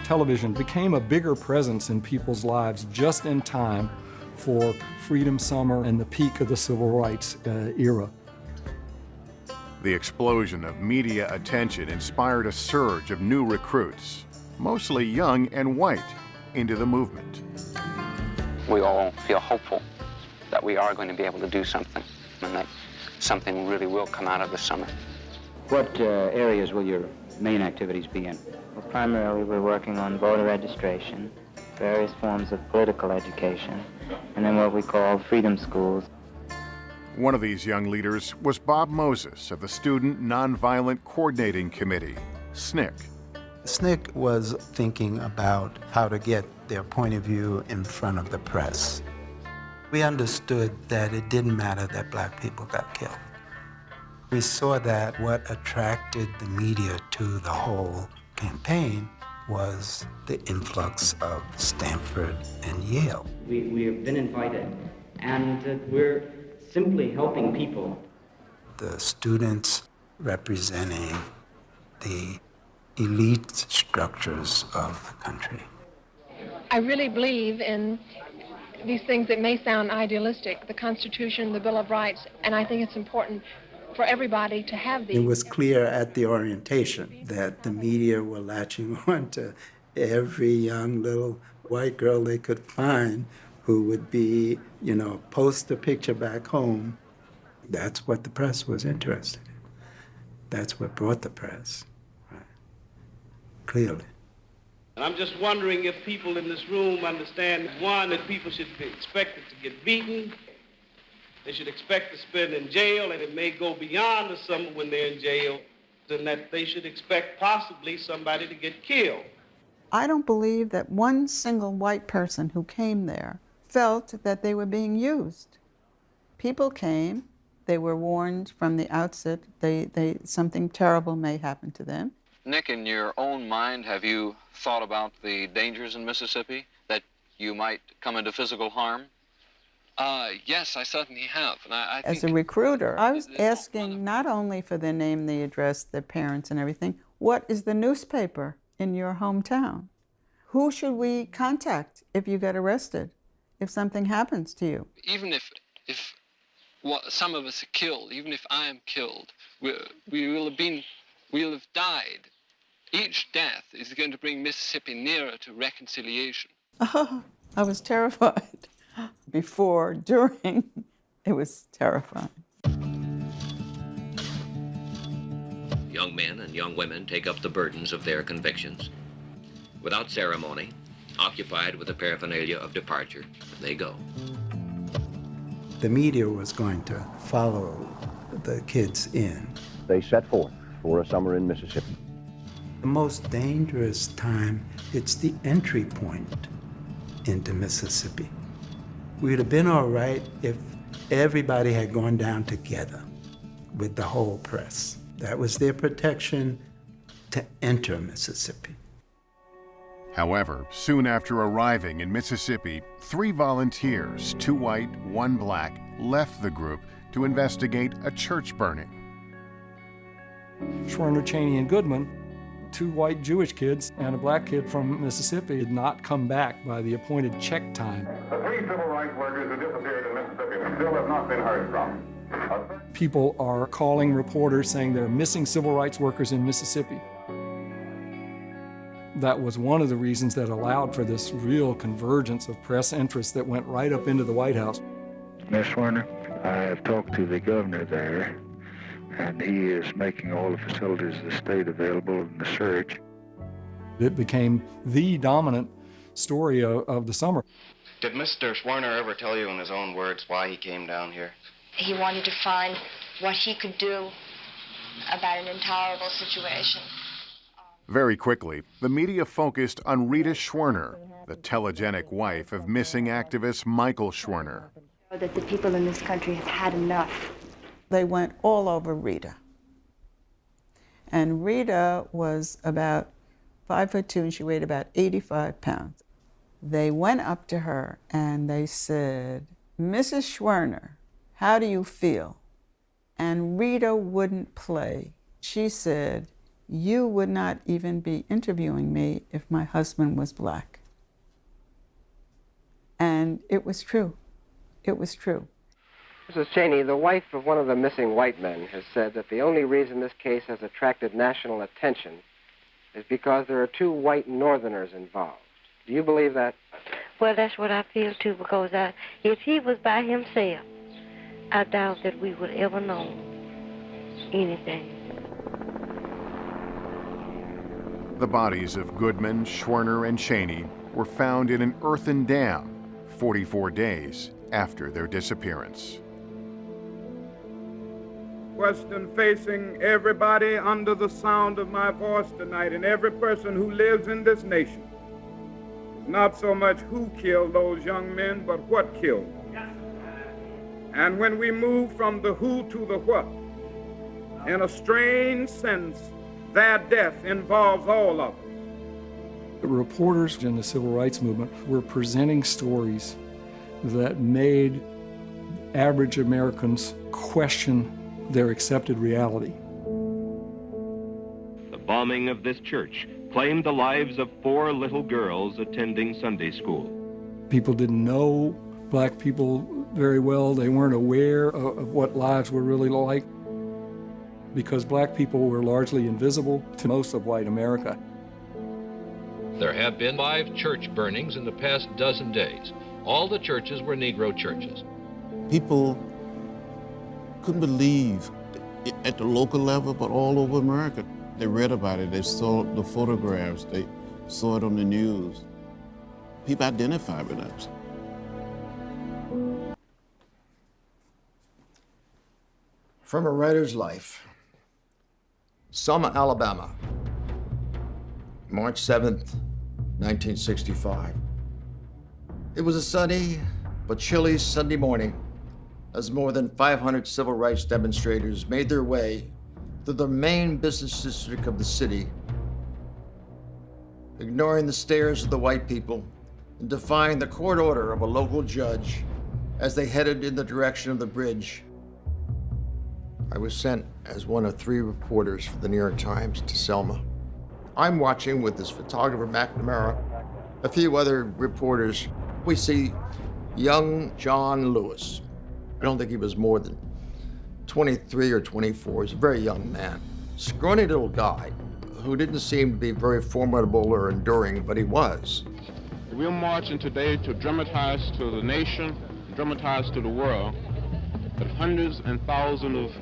Television became a bigger presence in people's lives just in time for Freedom Summer and the peak of the Civil Rights era. The explosion of media attention inspired a surge of new recruits, mostly young and white, into the movement. We all feel hopeful that we are going to be able to do something, and that something really will come out of the summer. What areas will your main activities be in? Well, primarily we're working on voter registration, various forms of political education, and then what we call freedom schools. One of these young leaders was Bob Moses of the Student Nonviolent Coordinating Committee, SNCC. SNCC was thinking about how to get their point of view in front of the press. We understood that it didn't matter that black people got killed. We saw that what attracted the media to the whole campaign was the influx of Stanford and Yale. We have been invited, and we're simply helping people. The students representing the elite structures of the country. I really believe in these things that may sound idealistic, the Constitution, the Bill of Rights, and I think it's important for everybody to have these. It was clear at the orientation that the media were latching on to every young little white girl they could find who would be, post a picture back home. That's what the press was interested in. That's what brought the press, right? Clearly. And I'm just wondering if people in this room understand, one, that people should be expected to get beaten. They should expect to spend in jail, and it may go beyond the summer when they're in jail, and that they should expect possibly somebody to get killed. I don't believe that one single white person who came there felt that they were being used. People came, they were warned from the outset something terrible may happen to them. Nick, in your own mind, have you thought about the dangers in Mississippi, that you might come into physical harm? Yes, I certainly have. And I think as a recruiter, I was asking not only for their name, the address, their parents and everything, what is the newspaper in your hometown? Who should we contact if you get arrested, if something happens to you? Even if some of us are killed, even if I am killed, we will have died. Each death is going to bring Mississippi nearer to reconciliation. Oh, I was terrified. Before, during, it was terrifying. Young men and young women take up the burdens of their convictions. Without ceremony, occupied with the paraphernalia of departure, they go. The media was going to follow the kids in. They set forth for a summer in Mississippi. The most dangerous time, it's the entry point into Mississippi. We'd have been all right if everybody had gone down together with the whole press. That was their protection to enter Mississippi. However, soon after arriving in Mississippi, 3 volunteers, 2 white, 1 black, left the group to investigate a church burning. Schwerner, Cheney, and Goodman, 2 white Jewish kids and a black kid from Mississippi, did not come back by the appointed check time. The 3 civil rights workers who disappeared in Mississippi still have not been heard from. People are calling reporters saying there are missing civil rights workers in Mississippi. That was one of the reasons that allowed for this real convergence of press interest that went right up into the White House. Miss Werner, I have talked to the governor there, and he is making all the facilities of the state available in the search. It became the dominant story of the summer. Did Mr. Schwerner ever tell you in his own words why he came down here? He wanted to find what he could do about an intolerable situation. Very quickly, the media focused on Rita Schwerner, the telegenic wife of missing activist Michael Schwerner. That the people in this country have had enough. They went all over Rita. And Rita was about 5'2", and she weighed about 85 pounds. They went up to her and they said, "Mrs. Schwerner, how do you feel?" And Rita wouldn't play. She said, "You would not even be interviewing me if my husband was black." And it was true. It was true. Mrs. Cheney, the wife of one of the missing white men, has said that the only reason this case has attracted national attention is because there are 2 white Northerners involved. Do you believe that? Well, that's what I feel, too, because if he was by himself, I doubt that we would ever know anything. The bodies of Goodman, Schwerner, and Cheney were found in an earthen dam 44 days after their disappearance. Question facing everybody under the sound of my voice tonight, and every person who lives in this nation, is not so much who killed those young men, but what killed them. And when we move from the who to the what, in a strange sense, their death involves all of us. The reporters in the civil rights movement were presenting stories that made average Americans question their accepted reality. The bombing of this church claimed the lives of 4 little girls attending Sunday school. People didn't know black people very well. They weren't aware of what lives were really like because black people were largely invisible to most of white America. There have been 5 church burnings in the past dozen days. All the churches were Negro churches. People couldn't believe at the local level, but all over America. They read about it, they saw the photographs, they saw it on the news. People identified with us. From a writer's life. Selma, Alabama, March 7th, 1965. It was a sunny but chilly Sunday morning as more than 500 civil rights demonstrators made their way through the main business district of the city, ignoring the stares of the white people and defying the court order of a local judge as they headed in the direction of the bridge. I was sent as one of 3 reporters for the New York Times to Selma. I'm watching with this photographer, McNamara, a few other reporters. We see young John Lewis. I don't think he was more than 23 or 24. He's a very young man. Scrawny little guy who didn't seem to be very formidable or enduring, but he was. We're marching today to dramatize to the nation, dramatize to the world, that hundreds and thousands of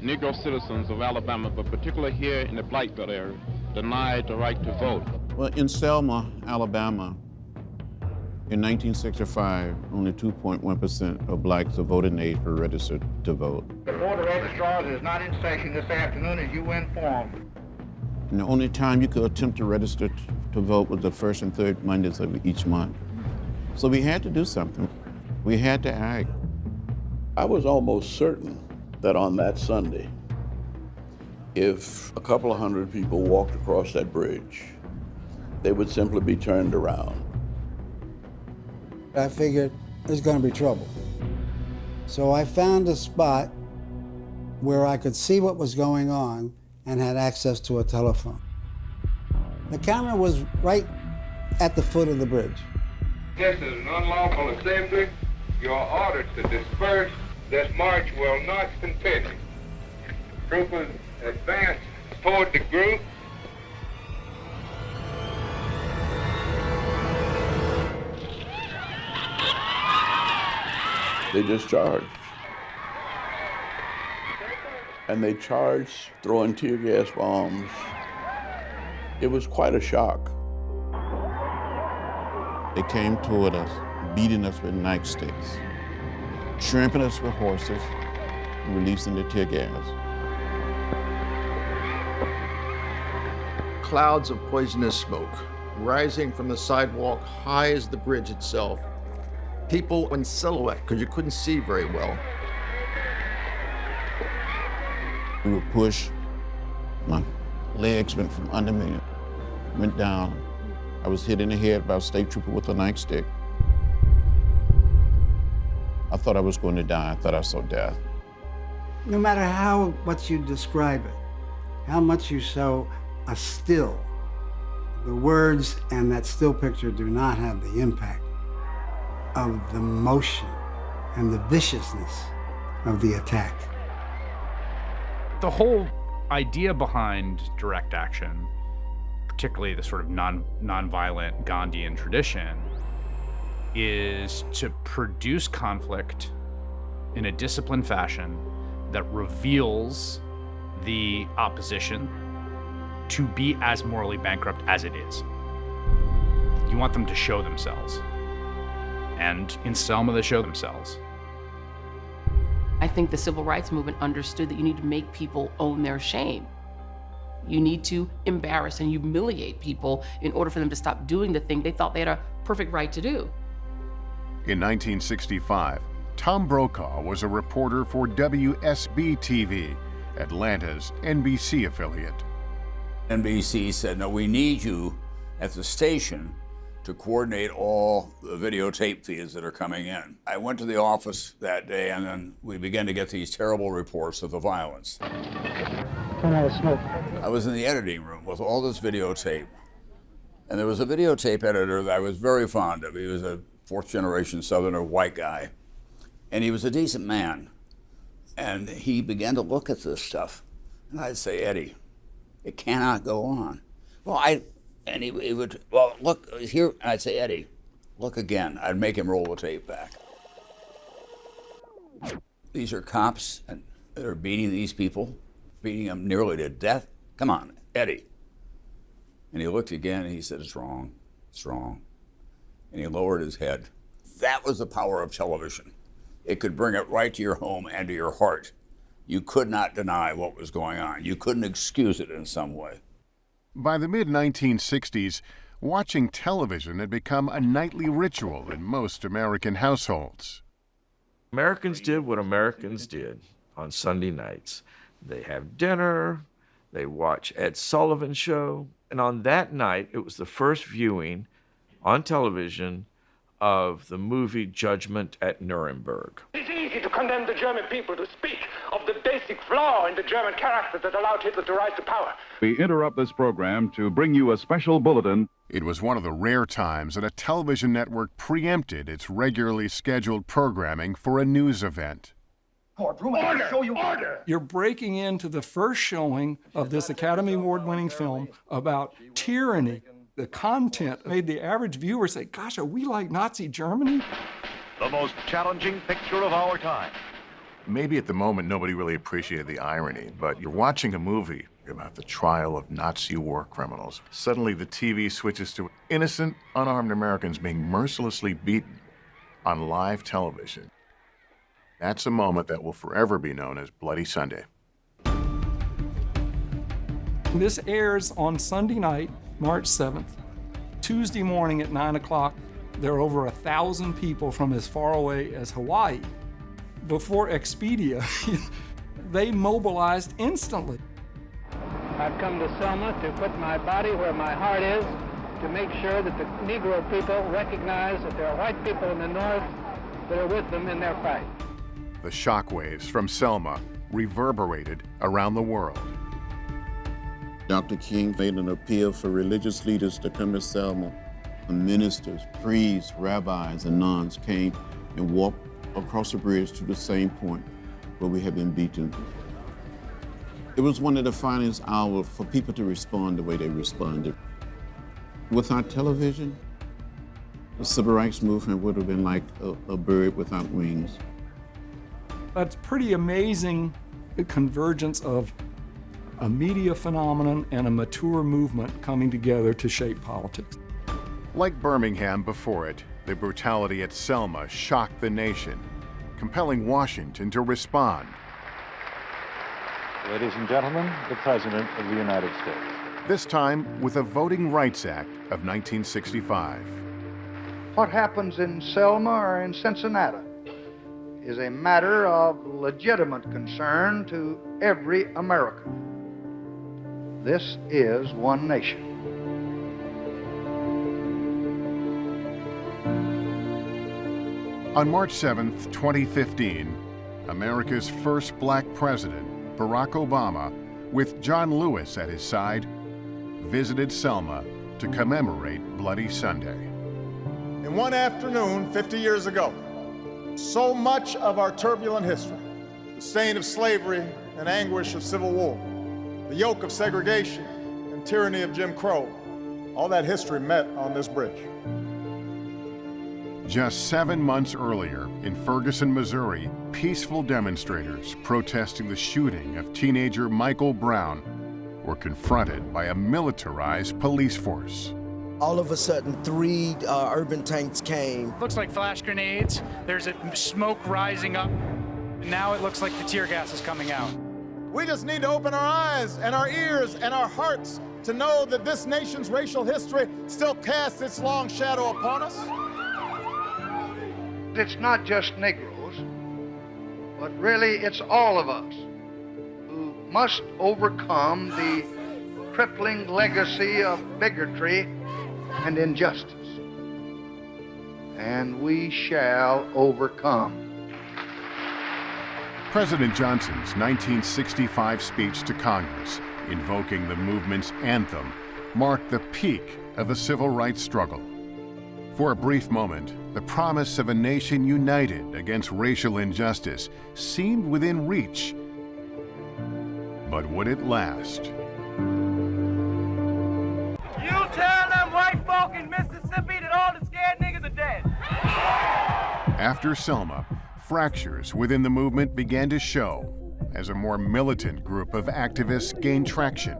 Negro citizens of Alabama, but particularly here in the Blight Belt area, denied the right to vote. Well, in Selma, Alabama, in 1965, only 2.1% of blacks of voting age were registered to vote. The Board of Registrars is not in session this afternoon, as you were informed. And the only time you could attempt to register to vote was the first and third Mondays of each month. So we had to do something. We had to act. I was almost certain that on that Sunday, if a couple of hundred people walked across that bridge, they would simply be turned around. I figured there's going to be trouble. So I found a spot where I could see what was going on and had access to a telephone. The camera was right at the foot of the bridge. This is an unlawful assembly. You are ordered to disperse. This march will not continue. Troopers advance toward the group. They just charged. And they charged throwing tear gas bombs. It was quite a shock. They came toward us, beating us with nightsticks, trampling us with horses, and releasing the tear gas. Clouds of poisonous smoke rising from the sidewalk high as the bridge itself. People in silhouette, because you couldn't see very well. We were pushed. My legs went from under me, went down. I was hit in the head by a state trooper with a nightstick. I thought I was going to die. I thought I saw death. No matter how much you describe it, how much you show a still, the words and that still picture do not have the impact of the motion and the viciousness of the attack. The whole idea behind direct action, particularly the sort of non-violent Gandhian tradition, is to produce conflict in a disciplined fashion that reveals the opposition to be as morally bankrupt as it is. You want them to show themselves. And in Selma, they show themselves. I think the civil rights movement understood that you need to make people own their shame. You need to embarrass and humiliate people in order for them to stop doing the thing they thought they had a perfect right to do. In 1965, Tom Brokaw was a reporter for WSB-TV, Atlanta's NBC affiliate. NBC said, no, we need you at the station to coordinate all the videotape feeds that are coming in. I went to the office that day, and then we began to get these terrible reports of the violence. I was in the editing room with all this videotape, and there was a videotape editor that I was very fond of. He was a fourth-generation Southerner white guy, and he was a decent man. And he began to look at this stuff, and I'd say, Eddie, it cannot go on. And he would, well, look here, and I'd say, Eddie, look again. I'd make him roll the tape back. These are cops, and they're beating these people, beating them nearly to death. Come on, Eddie. And he looked again, and he said, it's wrong, it's wrong. And he lowered his head. That was the power of television. It could bring it right to your home and to your heart. You could not deny what was going on. You couldn't excuse it in some way. By the mid-1960s, watching television had become a nightly ritual in most American households. Americans did what Americans did on Sunday nights. They have dinner, they watch Ed Sullivan's show, and on that night, it was the first viewing on television of the movie Judgment at Nuremberg. It's easy to condemn the German people, to speak of the basic flaw in the German character that allowed Hitler to rise to power. We interrupt this program to bring you a special bulletin. It was one of the rare times that a television network preempted its regularly scheduled programming for a news event. Order! Show you order! You're breaking into the first showing of this Academy Award-winning film about tyranny. The content made the average viewer say, gosh, are we like Nazi Germany? The most challenging picture of our time. Maybe at the moment nobody really appreciated the irony, but you're watching a movie about the trial of Nazi war criminals. Suddenly the TV switches to innocent, unarmed Americans being mercilessly beaten on live television. That's a moment that will forever be known as Bloody Sunday. This airs on Sunday night, March 7th. Tuesday morning at 9 o'clock, there are over 1,000 people from as far away as Hawaii. Before Expedia, they mobilized instantly. I've come to Selma to put my body where my heart is, to make sure that the Negro people recognize that there are white people in the North that are with them in their fight. The shockwaves from Selma reverberated around the world. Dr. King made an appeal for religious leaders to come to Selma. And ministers, priests, rabbis, and nuns came and walked across the bridge to the same point where we had been beaten. It was one of the finest hours for people to respond the way they responded. Without television, the civil rights movement would have been like a bird without wings. That's pretty amazing convergence of a media phenomenon and a mature movement coming together to shape politics. Like Birmingham before it, the brutality at Selma shocked the nation, compelling Washington to respond. Ladies and gentlemen, the President of the United States. This time with a Voting Rights Act of 1965. What happens in Selma or in Cincinnati is a matter of legitimate concern to every American. This is one nation. On March 7th, 2015, America's first black president, Barack Obama, with John Lewis at his side, visited Selma to commemorate Bloody Sunday. In one afternoon, 50 years ago, so much of our turbulent history, the stain of slavery and anguish of civil war, the yoke of segregation and tyranny of Jim Crow, all that history met on this bridge. Just 7 months earlier, in Ferguson, Missouri, peaceful demonstrators protesting the shooting of teenager Michael Brown were confronted by a militarized police force. All of a sudden, 3 urban tanks came. Looks like flash grenades. There's a smoke rising up. And now it looks like the tear gas is coming out. We just need to open our eyes and our ears and our hearts to know that this nation's racial history still casts its long shadow upon us. It's not just Negroes, but really it's all of us who must overcome the crippling legacy of bigotry and injustice. And we shall overcome. President Johnson's 1965 speech to Congress, invoking the movement's anthem, marked the peak of the civil rights struggle. For a brief moment, the promise of a nation united against racial injustice seemed within reach. But would it last? You tell them white folk in Mississippi that all the scared niggas are dead. After Selma, fractures within the movement began to show as a more militant group of activists gained traction.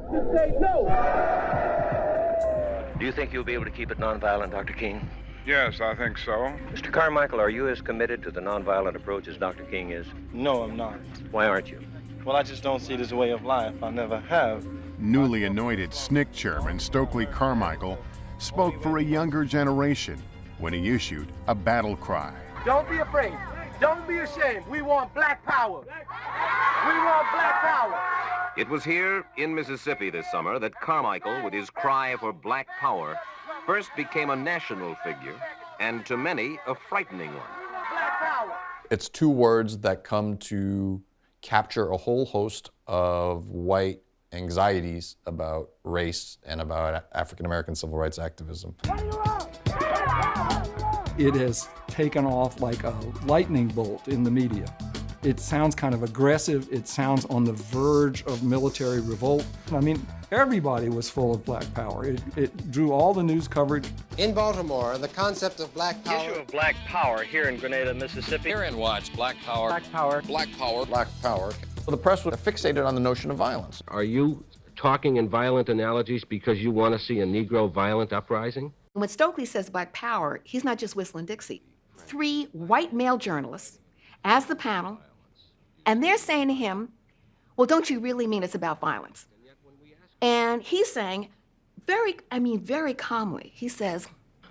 Do you think you'll be able to keep it nonviolent, Dr. King? Yes, I think so. Mr. Carmichael, are you as committed to the nonviolent approach as Dr. King is? No, I'm not. Why aren't you? Well, I just don't see it as a way of life. I never have. Newly anointed SNCC chairman Stokely Carmichael spoke for a younger generation when he issued a battle cry. Don't be afraid. Don't be ashamed. We want black power. We want black power. It was here in Mississippi this summer that Carmichael, with his cry for black power, first became a national figure, and to many, a frightening one. It's 2 words that come to capture a whole host of white anxieties about race and about African American civil rights activism. It has taken off like a lightning bolt in the media. It sounds kind of aggressive. It sounds on the verge of military revolt. I mean, everybody was full of black power. It drew all the news coverage. In Baltimore, the concept of black power. The issue of black power here in Grenada, Mississippi. Hear and watch black power. Black power. Black power. Black power. So the press was fixated on the notion of violence. Are you talking in violent analogies because you want to see a Negro violent uprising? When Stokely says black power, he's not just whistling Dixie. 3 white male journalists as the panel, and they're saying to him, well, don't you really mean it's about violence? And he's saying, very calmly, he says,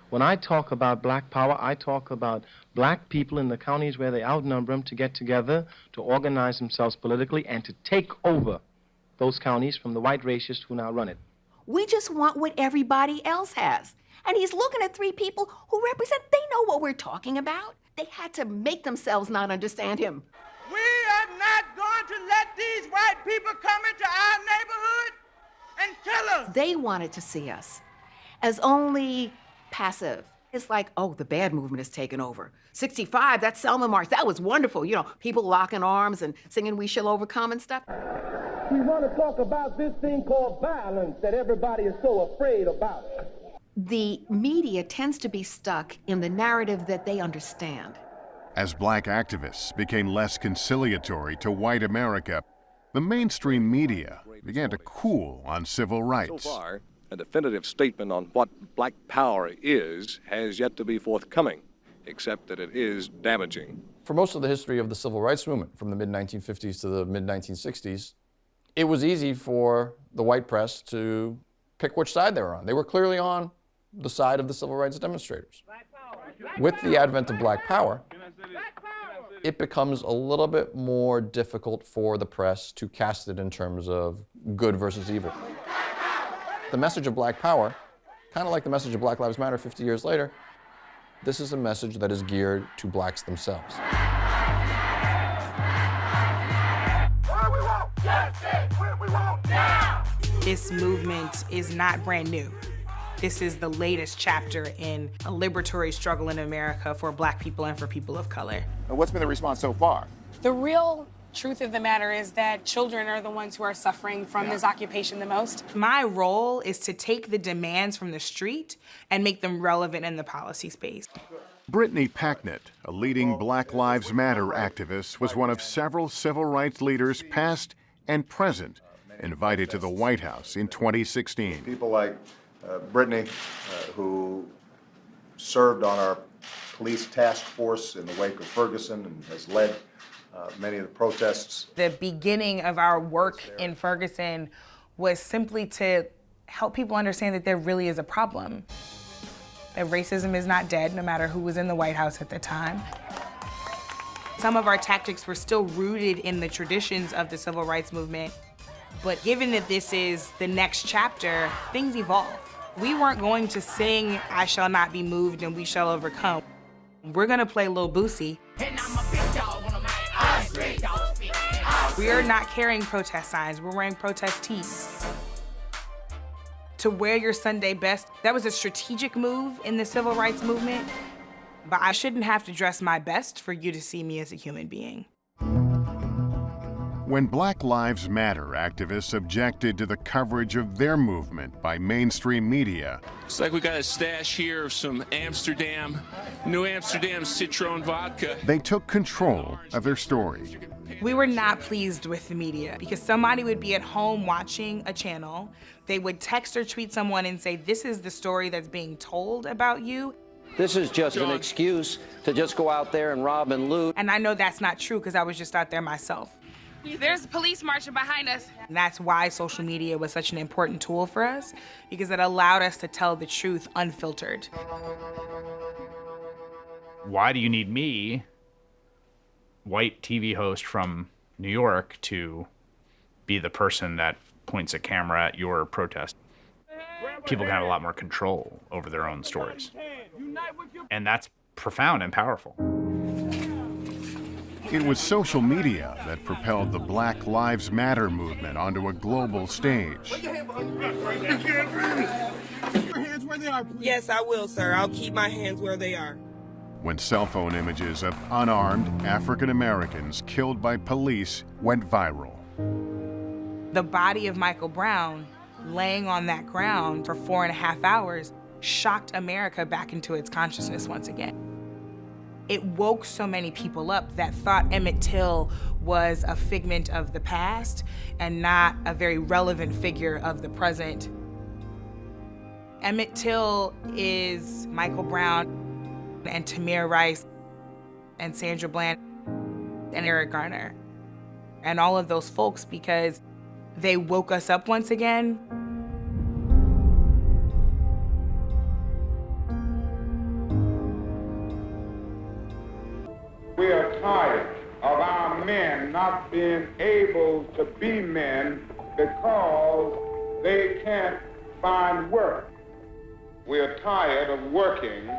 when I talk about black power, I talk about black people in the counties where they outnumber them to get together, to organize themselves politically, and to take over those counties from the white racists who now run it. We just want what everybody else has. And he's looking at 3 people who represent, they know what we're talking about. They had to make themselves not understand him. We are not going to let these white people come into our neighborhood and kill us. They wanted to see us as only passive. It's like, oh, the bad movement is taking over. 65, that Selma March, that was wonderful. You know, people locking arms and singing We Shall Overcome and stuff. We want to talk about this thing called violence that everybody is so afraid about. The media tends to be stuck in the narrative that they understand. As black activists became less conciliatory to white America, the mainstream media began to cool on civil rights. So far, a definitive statement on what black power is has yet to be forthcoming, except that it is damaging. For most of the history of the civil rights movement, from the mid-1950s to the mid-1960s, it was easy for the white press to pick which side they were on. They were clearly on the side of the civil rights demonstrators. With the advent of black power, it becomes a little bit more difficult for the press to cast it in terms of good versus evil. The message of black power, kind of like the message of Black Lives Matter 50 years later, this is a message that is geared to blacks themselves. This movement is not brand new. This is the latest chapter in a liberatory struggle in America for black people and for people of color. And what's been the response so far? The real truth of the matter is that children are the ones who are suffering from this occupation the most. My role is to take the demands from the street and make them relevant in the policy space. Brittany Packnett, a leading Black Lives Matter activist, was one of several civil rights leaders, past and present, invited to the White House in 2016. People like Brittany, who served on our police task force in the wake of Ferguson and has led many of the protests. The beginning of our work in Ferguson was simply to help people understand that there really is a problem. That racism is not dead, no matter who was in the White House at the time. Some of our tactics were still rooted in the traditions of the civil rights movement. But given that this is the next chapter, things evolve. We weren't going to sing I Shall Not Be Moved and We Shall Overcome. We're gonna play Lil Boosie. We are not carrying protest signs, we're wearing protest tees. To wear your Sunday best, that was a strategic move in the civil rights movement, but I shouldn't have to dress my best for you to see me as a human being. When Black Lives Matter activists objected to the coverage of their movement by mainstream media, it's like we got a stash here of some New Amsterdam Citron vodka. They took control of their story. We were not pleased with the media because somebody would be at home watching a channel, they would text or tweet someone and say, this is the story that's being told about you. This is just an excuse to just go out there and rob and loot. And I know that's not true because I was just out there myself. There's police marching behind us. And that's why social media was such an important tool for us, because it allowed us to tell the truth unfiltered. Why do you need me, white TV host from New York, to be the person that points a camera at your protest? People can have a lot more control over their own stories. And that's profound and powerful. It was social media that propelled the Black Lives Matter movement onto a global stage. Yes, I will, sir. I'll keep my hands where they are. When cell phone images of unarmed African Americans killed by police went viral. The body of Michael Brown laying on that ground for 4.5 hours shocked America back into its consciousness once again. It woke so many people up that thought Emmett Till was a figment of the past and not a very relevant figure of the present. Emmett Till is Michael Brown and Tamir Rice and Sandra Bland and Eric Garner and all of those folks, because they woke us up once again. We are tired of our men not being able to be men because they can't find work. We are tired of working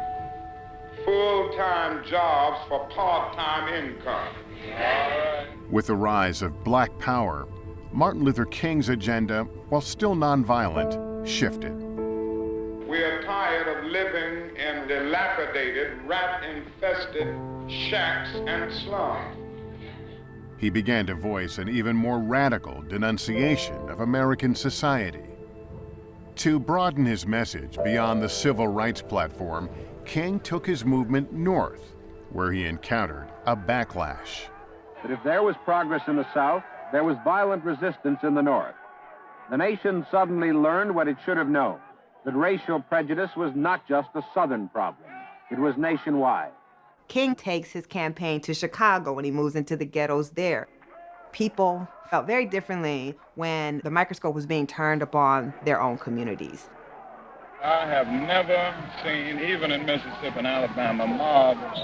full-time jobs for part-time income. With the rise of Black Power, Martin Luther King's agenda, while still nonviolent, shifted. We are tired of living in dilapidated, rat-infested shacks and slums. He began to voice an even more radical denunciation of American society. To broaden his message beyond the civil rights platform, King took his movement north, where he encountered a backlash. But if there was progress in the South, there was violent resistance in the North. The nation suddenly learned what it should have known, that racial prejudice was not just a Southern problem. It was nationwide. King takes his campaign to Chicago when he moves into the ghettos there. People felt very differently when the microscope was being turned upon their own communities. I have never seen, even in Mississippi and Alabama, mobs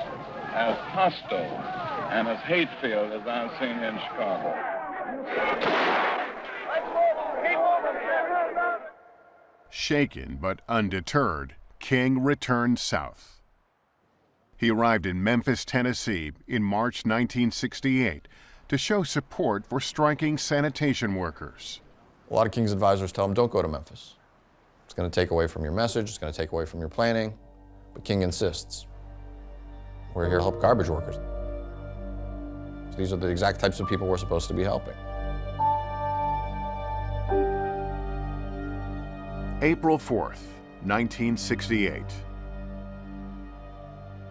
as hostile and as hate-filled as I've seen here in Chicago. Shaken but undeterred, King returned south. He arrived in Memphis, Tennessee in March 1968 to show support for striking sanitation workers. A lot of King's advisors tell him, don't go to Memphis. It's going to take away from your message, it's going to take away from your planning. But King insists. We're here to help garbage workers. So these are the exact types of people we're supposed to be helping. April 4th, 1968.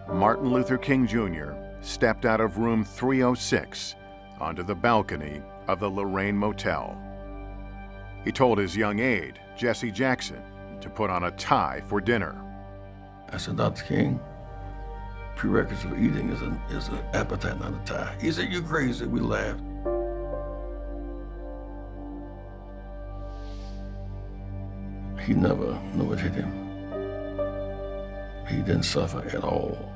Martin Luther King Jr. stepped out of room 306 onto the balcony of the Lorraine Motel. He told his young aide, Jesse Jackson, to put on a tie for dinner. I said, Dr. King, prerequisite of eating is an appetite, not a tie. He said, you crazy. We laughed. He never knew it hit him. He didn't suffer at all.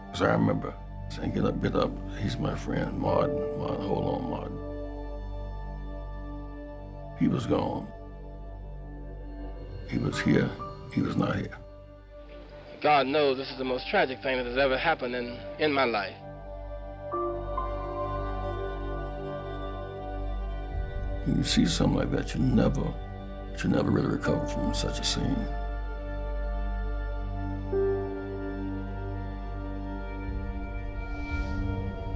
Because I remember saying, get up, he's my friend, Martin, hold on, Martin. He was gone. He was here, he was not here. God knows this is the most tragic thing that has ever happened in my life. When you see something like that, you never really recover from such a scene.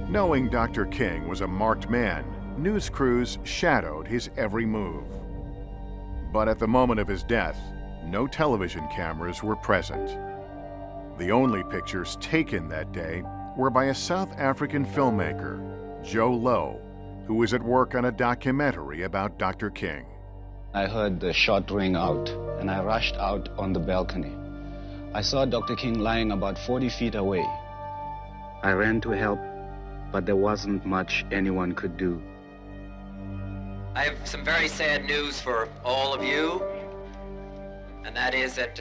Knowing Dr. King was a marked man, news crews shadowed his every move. But at the moment of his death, no television cameras were present. The only pictures taken that day were by a South African filmmaker, Joe Lowe, who was at work on a documentary about Dr. King. I heard the shot ring out, and I rushed out on the balcony. I saw Dr. King lying about 40 feet away. I ran to help, but there wasn't much anyone could do. I have some very sad news for all of you, and that is that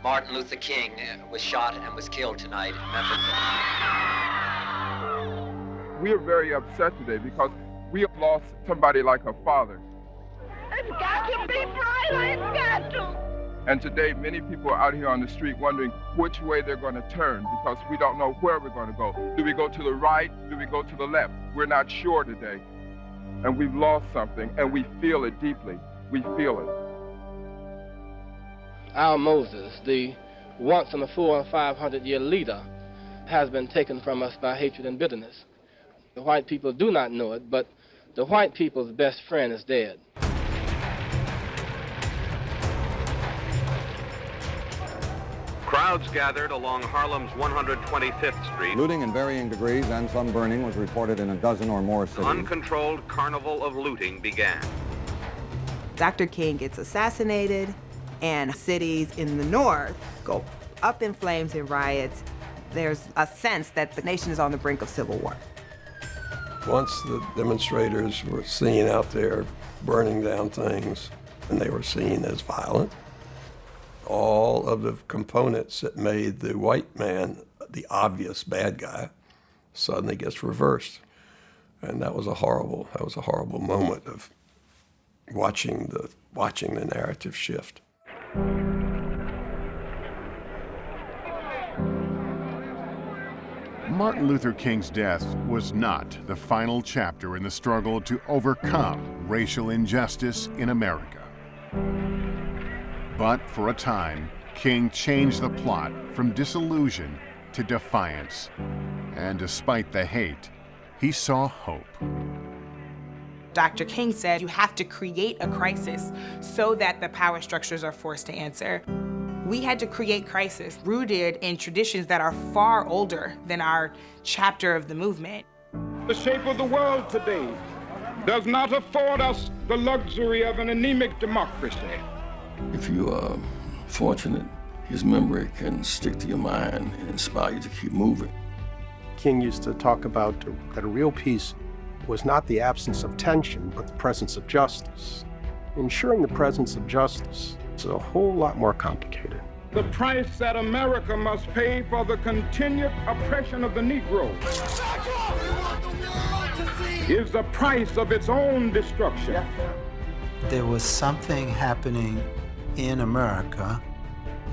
Martin Luther King was shot and was killed tonight in Memphis. We are very upset today because we have lost somebody like a father. It's got to be violent, it's got to. And today, many people are out here on the street wondering which way they're going to turn because we don't know where we're going to go. Do we go to the right? Do we go to the left? We're not sure today. And we've lost something, and we feel it deeply. We feel it. Our Moses, the once in a 400- and 500-year leader, has been taken from us by hatred and bitterness. The white people do not know it, but the white people's best friend is dead. Crowds gathered along Harlem's 125th Street. Looting in varying degrees and some burning was reported in a dozen or more cities. An uncontrolled carnival of looting began. Dr. King gets assassinated, and cities in the north go up in flames and riots. There's a sense that the nation is on the brink of civil war. Once the demonstrators were seen out there burning down things, and they were seen as violent, all of the components that made the white man the obvious bad guy suddenly gets reversed. And that was a horrible moment of watching the narrative shift. Martin Luther King's death was not the final chapter in the struggle to overcome racial injustice in America. But for a time, King changed the plot from disillusion to defiance. And despite the hate, he saw hope. Dr. King said you have to create a crisis so that the power structures are forced to answer. We had to create crisis rooted in traditions that are far older than our chapter of the movement. The shape of the world today does not afford us the luxury of an anemic democracy. If you are fortunate, his memory can stick to your mind and inspire you to keep moving. King used to talk about that a real peace was not the absence of tension, but the presence of justice. Ensuring the presence of justice is a whole lot more complicated. The price that America must pay for the continued oppression of the Negro is the price of its own destruction. There was something happening in America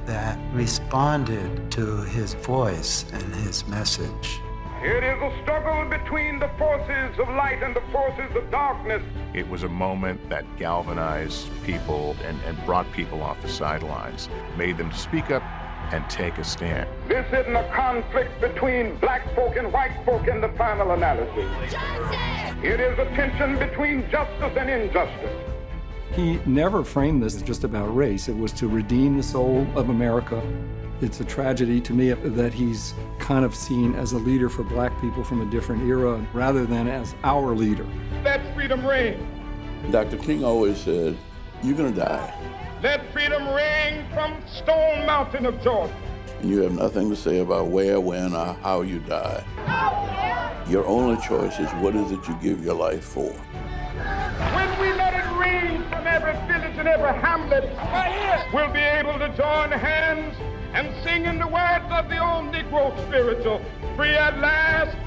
that responded to his voice and his message. It is a struggle between the forces of light and the forces of darkness. It was a moment that galvanized people and brought people off the sidelines, made them speak up and take a stand. This isn't a conflict between black folk and white folk in the final analysis. Justice! It is a tension between justice and injustice. He never framed this as just about race. It was to redeem the soul of America. It's a tragedy to me that he's kind of seen as a leader for black people from a different era rather than as our leader. Let freedom ring. Dr. King always said, you're gonna die. Let freedom ring from Stone Mountain of Georgia. And you have nothing to say about where, when, or how you die. Your only choice is what is it you give your life for. When we let it ring from every village and every hamlet, we'll be able to join hands and sing in the words of the old Negro spiritual, free at last,